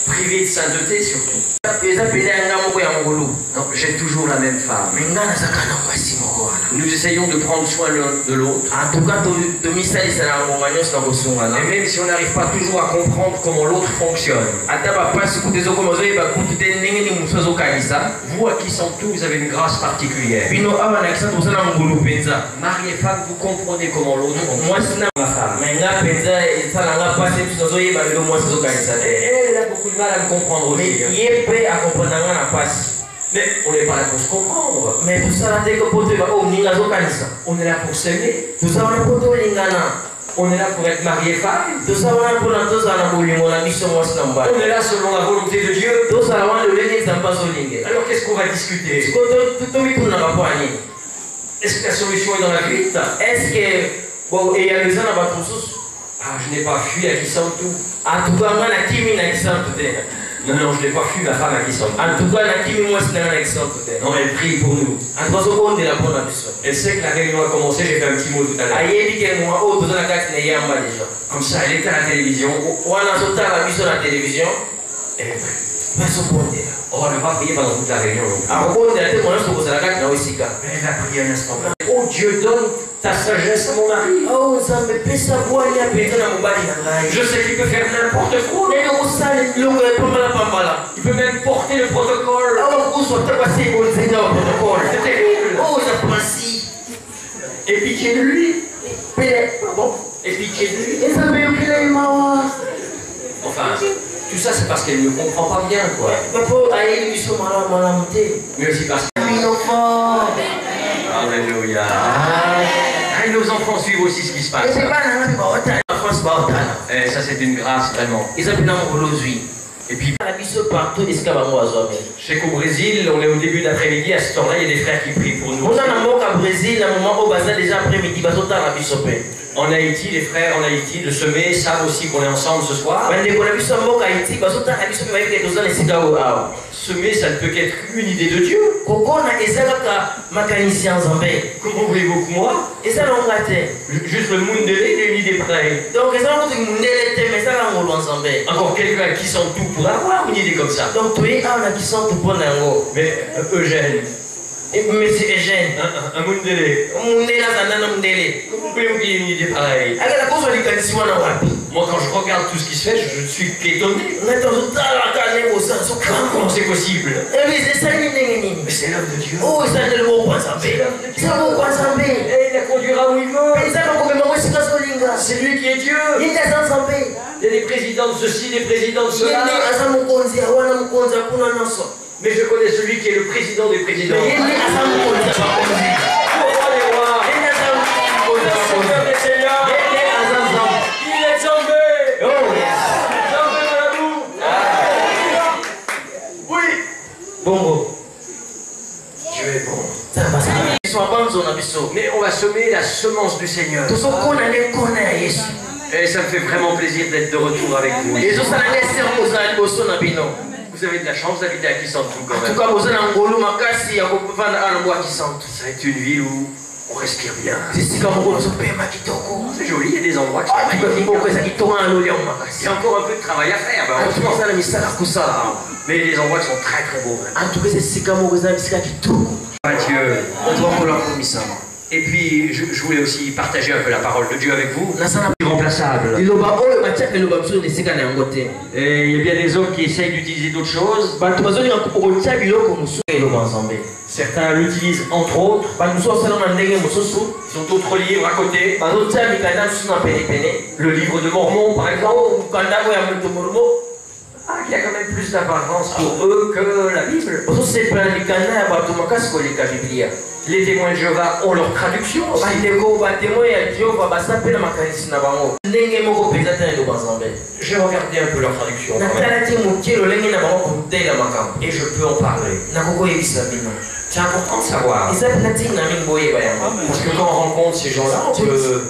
Privées de sainteté surtout. Non, j'ai toujours la même femme. Nous essayons de prendre soin l'un de l'autre. Et même si on n'arrive pas toujours à comprendre comment l'autre fonctionne. Vous à Kisantu, vous avez une grâce particulière. Mari et femme, vous comprenez comment l'autre fonctionne. Ma femme. Elle a beaucoup de mal à me comprendre aussi. Mais on n'est pas là pour se comprendre. On est là pour s'aimer. On est là pour être marié et femme. On est là selon la volonté de Dieu. Alors qu'est-ce qu'on va discuter? Est-ce que la solution est dans la fuite? Ah, je n'ai pas fui à Kisantu. Non, non, je n'ai pas fui ma femme à Kisantu. Non, elle prie pour nous. Elle sait que la réunion a commencé, j'ai fait un petit mot tout à l'heure. Comme ça, elle était à la télévision. Et elle prie. Oh, elle ne va pas prier pendant toute la réunion. Elle va prier un instant. Oh, Dieu, donne ta sagesse à mon mari. Je sais qu'il peut faire n'importe quoi. Il peut même porter le protocole. C'est terrible. Et pitié de lui. Et pitié de lui. Enfin, tout ça c'est parce qu'elle ne comprend pas bien, quoi. Mais aussi parce que... Alléluia. Ah, nos enfants suivent aussi ce qui se passe. Et ça c'est une grâce vraiment. Et puis, je sais qu'au Brésil, on est au début d'après-midi, à ce temps-là, il y a des frères qui prient pour nous. En Haïti, les frères en Haïti de Semé savent aussi qu'on est ensemble ce soir. Semé, ça ne peut qu'être une idée de Dieu. Comment voulez-vous que moi? Juste le Mundele, il a une idée pareille. Encore quelqu'un qui sent tout pour avoir une idée comme ça. Mais Eugène.
Monsieur Eugène.
Un Mundele. Comment voulez-vous qu'il y ait une idée pareille? Moi, quand je regarde tout ce qui se fait, je suis étonné. Comment c'est possible? Mais c'est l'œuvre de Dieu. Et il la conduira où il veut. C'est lui qui est Dieu. Il y a des présidents de ceci, des présidents de cela. Mais je connais celui qui est le président des présidents. Il est Zambé. Zambé dans l'amour. Oui. Bongo. Dieu est bon. Mais on va semer la semence du Seigneur. Et ça me fait vraiment plaisir d'être de retour avec vous. Vous avez de la chance d'habiter à Kisantu quand même. Ça est une ville où on respire bien. C'est joli, il y a des endroits qui sont magnifiques. Il y a encore un peu de travail à faire. Mais les endroits qui sont très très beaux. Dieu. Et puis, je voulais aussi partager un peu la parole de Dieu avec vous. Irremplaçable. Et il y a bien des hommes qui essayent d'utiliser d'autres choses. Certains l'utilisent entre autres. Ils ont d'autres livres à côté. Le livre de Mormon, par exemple. qu'il y a quand même plus d'apparence pour eux que la Bible. Les témoins de Jéhovah ont leur traduction. J'ai regardé un peu leur traduction. Et je peux en parler. C'est important de savoir. Parce que quand on rencontre ces gens-là, on peut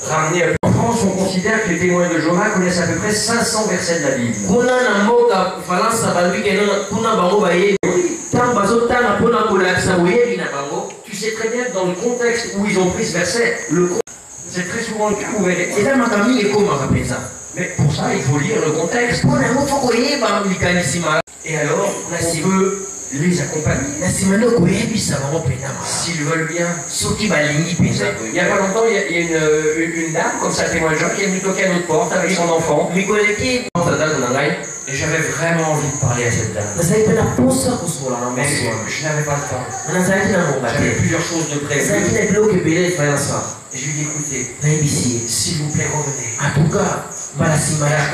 ramener un peu. En France, on considère que les témoins de Jéhovah connaissent à peu près 500 versets de la Bible. Tu sais très bien que dans le contexte où ils ont pris ce verset, c'est très souvent le cas, vous verrez. Mais pour ça, il faut lire le contexte. Et alors, on peut les accompagner. S'ils veulent bien. Il n'y a pas longtemps, il y a une dame, comme ça, témoin de Jean, qui est venue toquer à notre porte avec son enfant. Et j'avais vraiment envie de parler à cette dame. Mais je n'avais pas le temps. J'avais plusieurs choses de prévues. Et je lui ai dit, écoutez, s'il vous plaît, revenez. En tout cas, je ne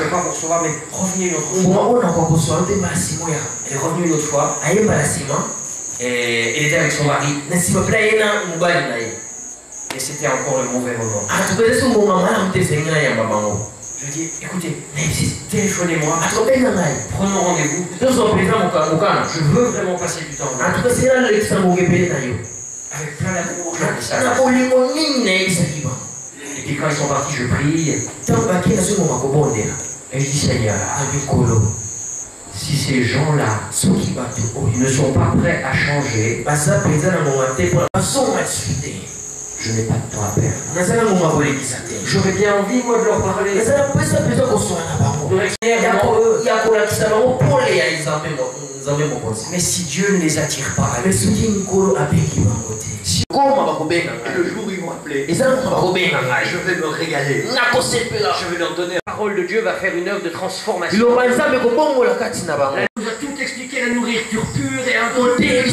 peux pas vous recevoir, mais revenez une autre fois. Elle est revenue une autre fois. Et elle était avec son mari. Et c'était encore le mauvais moment. Je lui ai dit, écoutez, téléphonez-moi. Prenons rendez-vous. Je veux vraiment passer du temps. Avec plein d'amour. Et puis quand ils sont partis, je prie. Et je dis, Seigneur, si ces gens-là ne sont pas prêts à changer, je n'ai pas de temps à perdre. J'aurais bien envie, moi, de leur parler. Mais si Dieu ne les attire pas, si le jour où ils vont appeler, je vais me régaler. Je vais leur donner. La parole de Dieu va faire une œuvre de transformation. Il nous a tout expliqué, la nourriture pure et incoltée. Et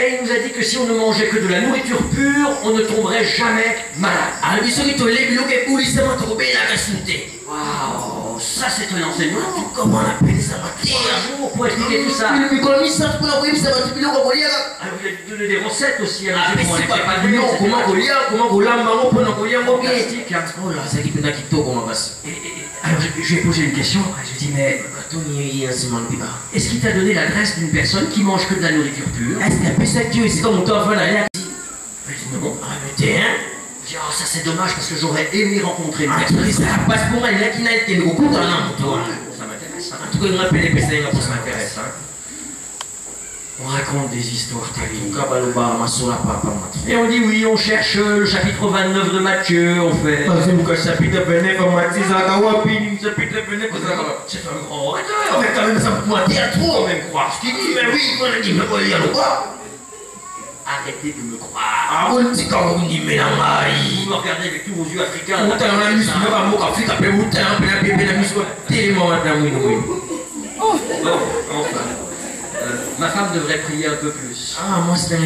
il nous a dit que si on ne mangeait que de la nourriture pure, on ne tomberait jamais malade. Waouh, ça c'est un enseignement. Comment on appelle ça? Un jour pour expliquer tout ça. Alors il a donné des recettes aussi. Alors je lui ai posé une question, je lui ai dit, mais est-ce qu'il t'a donné l'adresse d'une personne qui mange que de la nourriture pure? Je lui ai dit non. Je dis, oh, ça c'est dommage parce que j'aurais aimé rencontrer une personne. Ça m'intéresse. Ça m'intéresse. On raconte des histoires terribles. Et on dit oui, on cherche le chapitre 29 de Matthieu, on fait. C'est un grand orateur, mais quand même ça peut pointer à trop, même croire ce qu'il dit. Mais oui, on a dit, mais on va lire le quoi. Arrêtez de me croire. Vous me regardez avec tous vos yeux africains. Ma femme devrait prier un peu plus. Ah, moi c'est la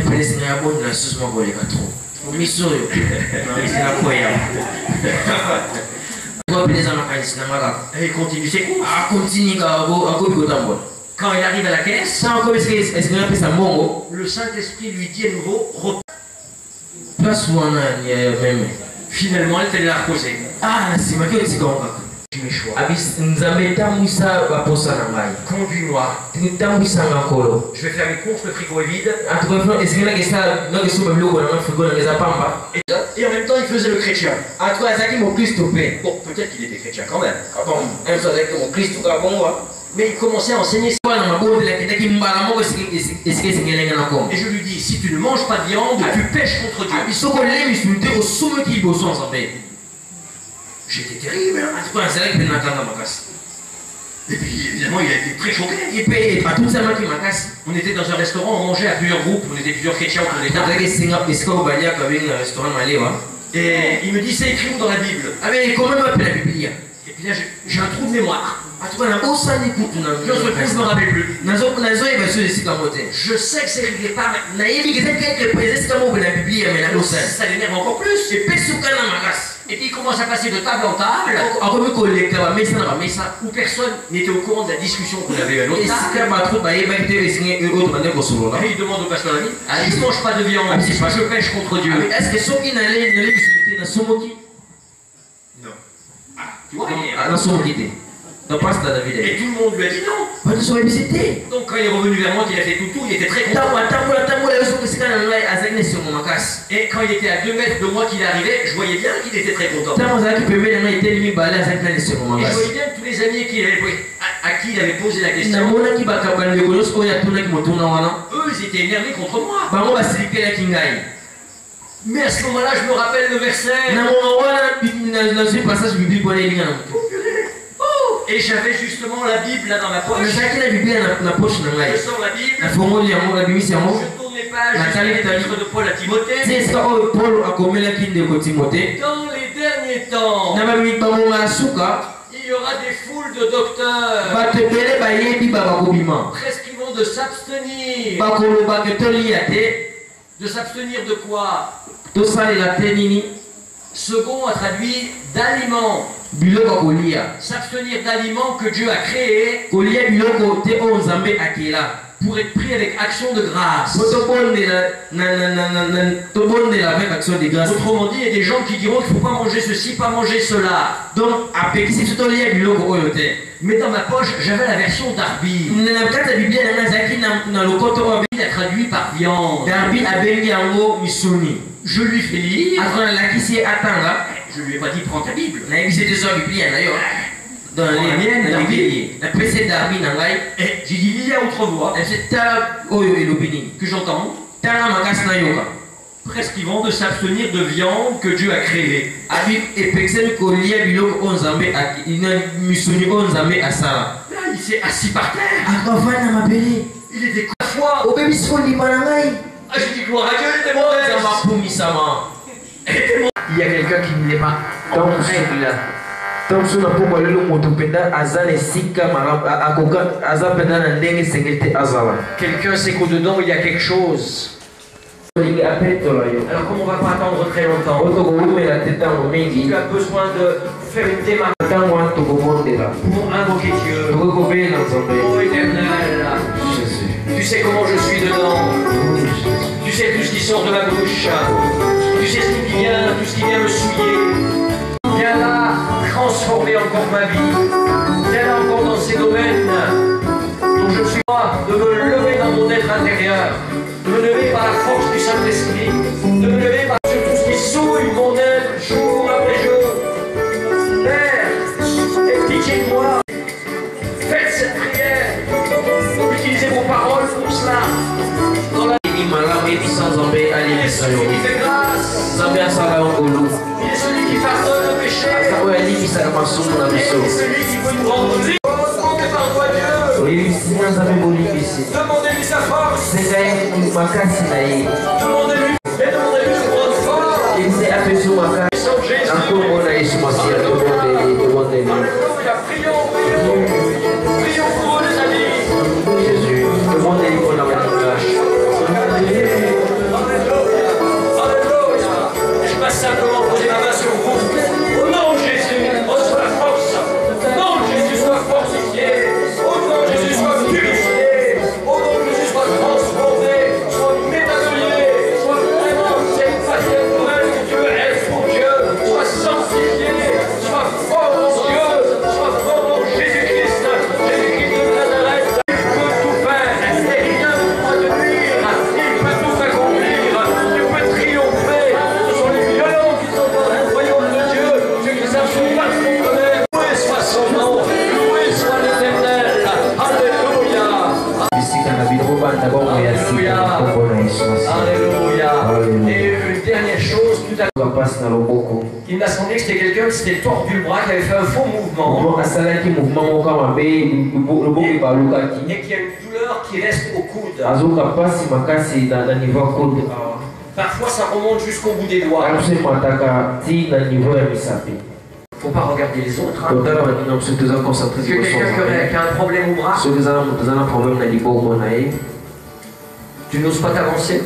et il continue ses courses. Quand il arrive à la caisse, le Saint-Esprit lui dit à nouveau finalement, elle te l'a reposé. Mes choix. Conduis-moi. Je vais faire mes courses, le frigo est vide. Et en même temps, il faisait le chrétien. Bon, peut-être qu'il était chrétien quand même. Mais il commençait à enseigner. Et je lui dis, si tu ne manges pas de viande, tu pêches contre Dieu. J'étais terrible. Et puis évidemment il a été très choqué. On était dans un restaurant, on mangeait à plusieurs groupes, on était plusieurs chrétiens autour des tables. Et il me dit c'est écrit où dans la Bible? Et puis là j'ai un trou de mémoire. Je ne me rappelle plus. Je sais que c'est écrit quelque part, mais ça l'énerve encore plus. Et puis il commence à passer de table en table, où personne n'était au courant de la discussion qu'on avait à l'autre table. Et il demande au pasteur David, je ne mange pas de viande, si je pêche contre Dieu.
Non.
Tu vois,
Donc, pasteur David.
et tout le monde lui a dit non. Donc quand il est revenu vers moi, qu'il a fait tout le tour, il était très content. Et quand il était à 2 mètres de moi qu'il arrivait, je voyais bien qu'il était très content. Et je voyais bien que tous les amis à qui il avait posé la question, eux ils étaient énervés contre moi. Mais à ce moment-là, je me rappelle le verset. Et j'avais justement la Bible là dans ma poche. Je sors la Bible, je tourne les pages, je lis les lettres de Paul à Timothée. Dans les derniers temps, il y aura des foules de docteurs prescrivant de s'abstenir. De s'abstenir de quoi? Second a traduit d'aliments. S'abstenir d'aliments que Dieu a créés pour être pris avec action de grâce. Autrement dit, il y a des gens qui diront qu'il ne faut pas manger ceci, pas manger cela. Mais dans ma poche, j'avais la version d'Arbi. Il a traduit par viande. Je lui fais lire. Je lui ai pas dit prends ta Bible. Dans la mienne, j'ai dit il y a autre voix que j'entends. Prescrivant de s'abstenir de viande que Dieu a créée. Là, il s'est assis par terre. Il était quoi foi. Ah, j'ai dit gloire à Dieu, il était mauvais.
Il y a quelqu'un qui n'est pas dans celui-là. Donc, si on a pour le quelqu'un sait qu'au-dedans il y a quelque chose. Alors, comme on ne va pas attendre très longtemps, tu as besoin de faire une démarche pour invoquer Dieu. Oh éternel, tu sais comment je suis dedans. Tu sais tout ce qui sort de ma bouche. Tu sais tout ce qui vient me souiller. Viens là transformer encore ma vie. Viens là encore dans ces domaines où je suis moi de me lever dans mon être intérieur, de me lever par la force du Saint-Esprit, de me lever par tout ce qui souille mon être jour après jour. Père, aie pitié de moi. Faites cette prière. Utilisez vos paroles pour cela. Dans la il est celui qui fait grâce. Il est celui qui pardonne le péché. Il est celui qui peut nous rendre libres. Demandez pardon à Dieu. Demandez-lui sa force. Demandez-lui de prendre force. Sans Jésus. Alléluia. Prions pour eux les amis. Jésus, demandez-lui pour la
Je passe simplement poser ma main sur vous. Au nom de Jésus, reçois la force. Au nom de Jésus, sois fortifié. Au nom de Jésus, sois purifié. Au nom de Jésus, sois transformé. Sois métabolé. Sois vraiment cette façon nouvelle que Dieu est pour Dieu. Sois sanctifié. Sois fort en Dieu. Sois fort en Jésus-Christ. Jésus-Christ de Nazareth. Il peut tout faire. Et rien ne pourra te nuire. Il peut tout accomplir. Tu peux triompher. Ce sont les violents qui sont dans le royaume de Dieu. Ceux qui savent se battre contre eux. Loué soit son nom. Loué soit l'Éternel. Alléluia. Alléluia. Et une dernière chose, tout à l'heure, il m'a semblé que c'était quelqu'un qui s'était tordu le bras, qui avait fait un faux mouvement. Et qui a une douleur qui reste au coude. Parfois ça remonte jusqu'au bout des doigts. Il ne faut pas regarder les autres. Hein. Que quelqu'un qui a un problème au bras, tu n'oses pas t'avancer.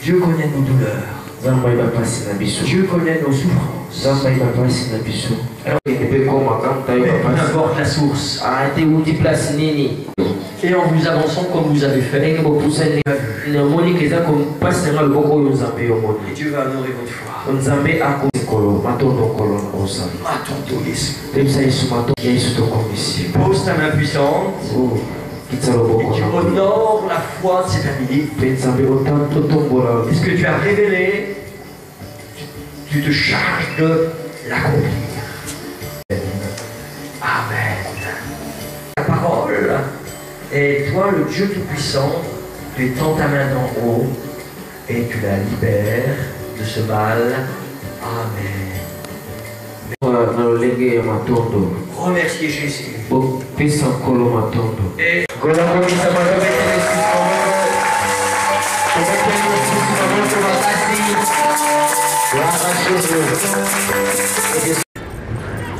Dieu connaît nos douleurs.
Dieu connaît nos souffrances. Alors, peu importe la source. Et en vous avançant comme vous avez fait. Et Dieu va honorer votre foi. Pose ta main puissante. Et tu honores la foi de cet ami. Et ce que tu as révélé, tu te charges de l'accomplir. Amen. La parole est toi, le Dieu Tout-Puissant, tu étends ta main d'en haut et tu la libères de ce mal. Amen. Remerciez Jésus. Et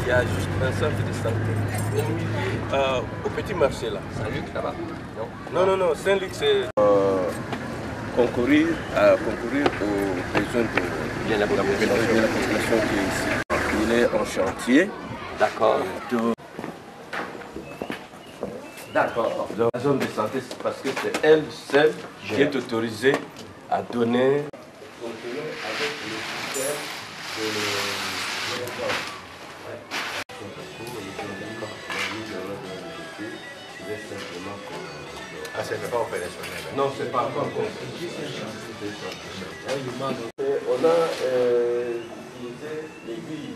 Il y a juste un centre de santé. Au petit marché là.
Saint-Luc là-bas.
Non, Saint-Luc c'est concourir aux besoins de la population qui est ici. Il est en chantier.
D'accord.
Dans la zone de santé, c'est parce que c'est elle seule qui est autorisée à donner. Avec le système
Ah, c'est pas opérationnel.
Non, c'est pas encore. On a utilisé l'aiguille.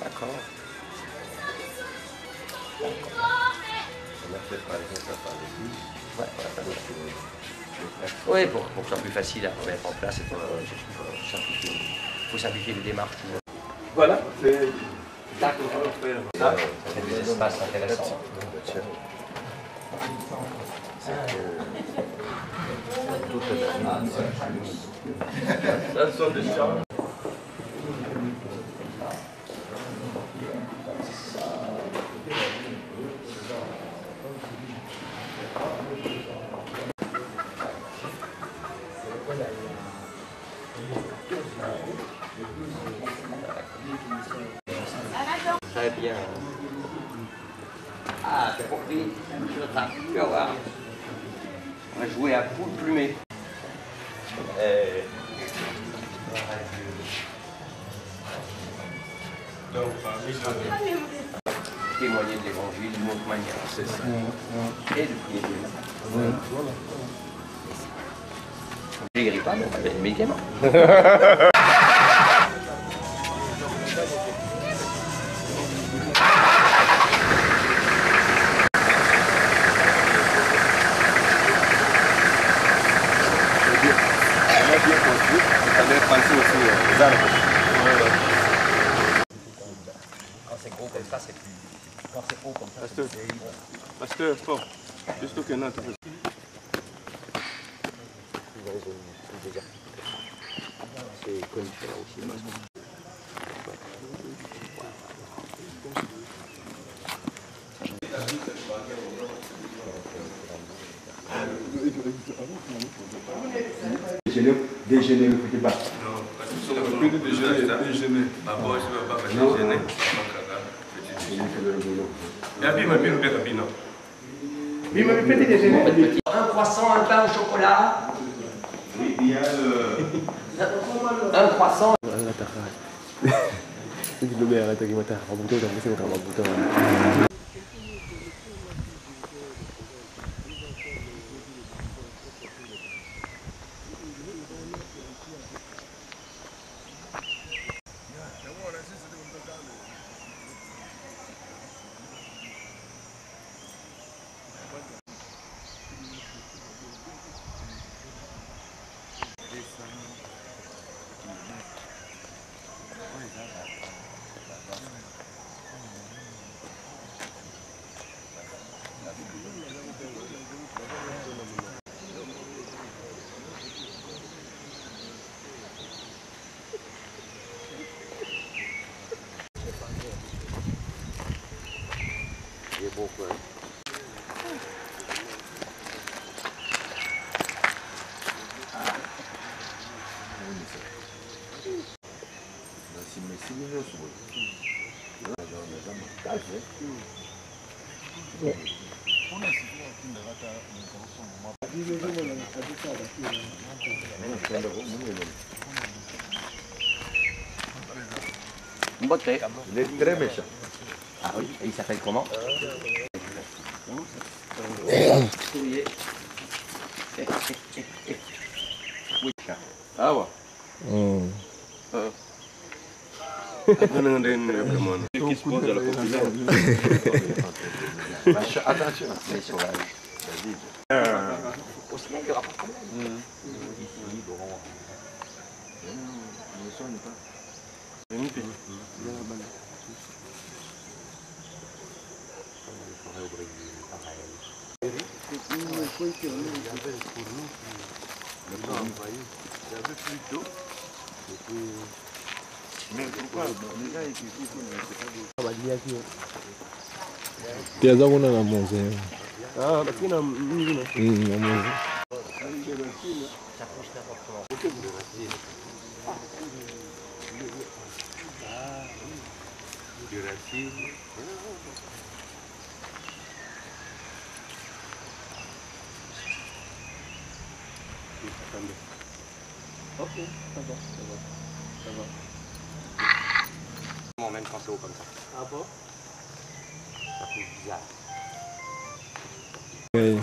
D'accord.
On a fait par exemple par l'aiguille.
Oui, pour que ce soit plus facile à mettre en place, il faut simplifier les démarches.
Voilà, c'est
D'accord. Ça fait des espaces intéressants.
Ça sont des chambres.
Très bien. Ah, c'est pour qui? Tu vas voir. On va jouer à poule plumée. Témoigner de l'évangile d'une autre manière, c'est ça. Et de prier Dieu. Je ne guéris pas, mais on va mettre des médicaments. Quand c'est gros comme ça, c'est plus. Quand c'est haut comme ça, c'est.
Pasteur, fort. Juste que non,
C'est connu là aussi.
Déjeuner le petit bas.
Non, parce que sur le petit déjeuner. D'abord, je ne vais pas faire déjeuner.
Petit déjeuner.
Un croissant, un pain au chocolat.
Oui, il y a le...
Un croissant. Mboté.
Il est très méchant.
Ah oui, et il s'appelle comment?
Ah ouais. Qui se pose à la population.
Attention.
Les sauvages. Au cinéma, il n'y aura pas de problème.
Tiaza kuna na moze. Ah, lakini na mwingine. Na moze.
Ok, ça va. Même quand c'est haut comme ça. Ah bon? Ça fait bizarre.
Oui.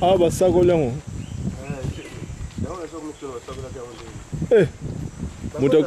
Ah bah ça golango. Eh. Muta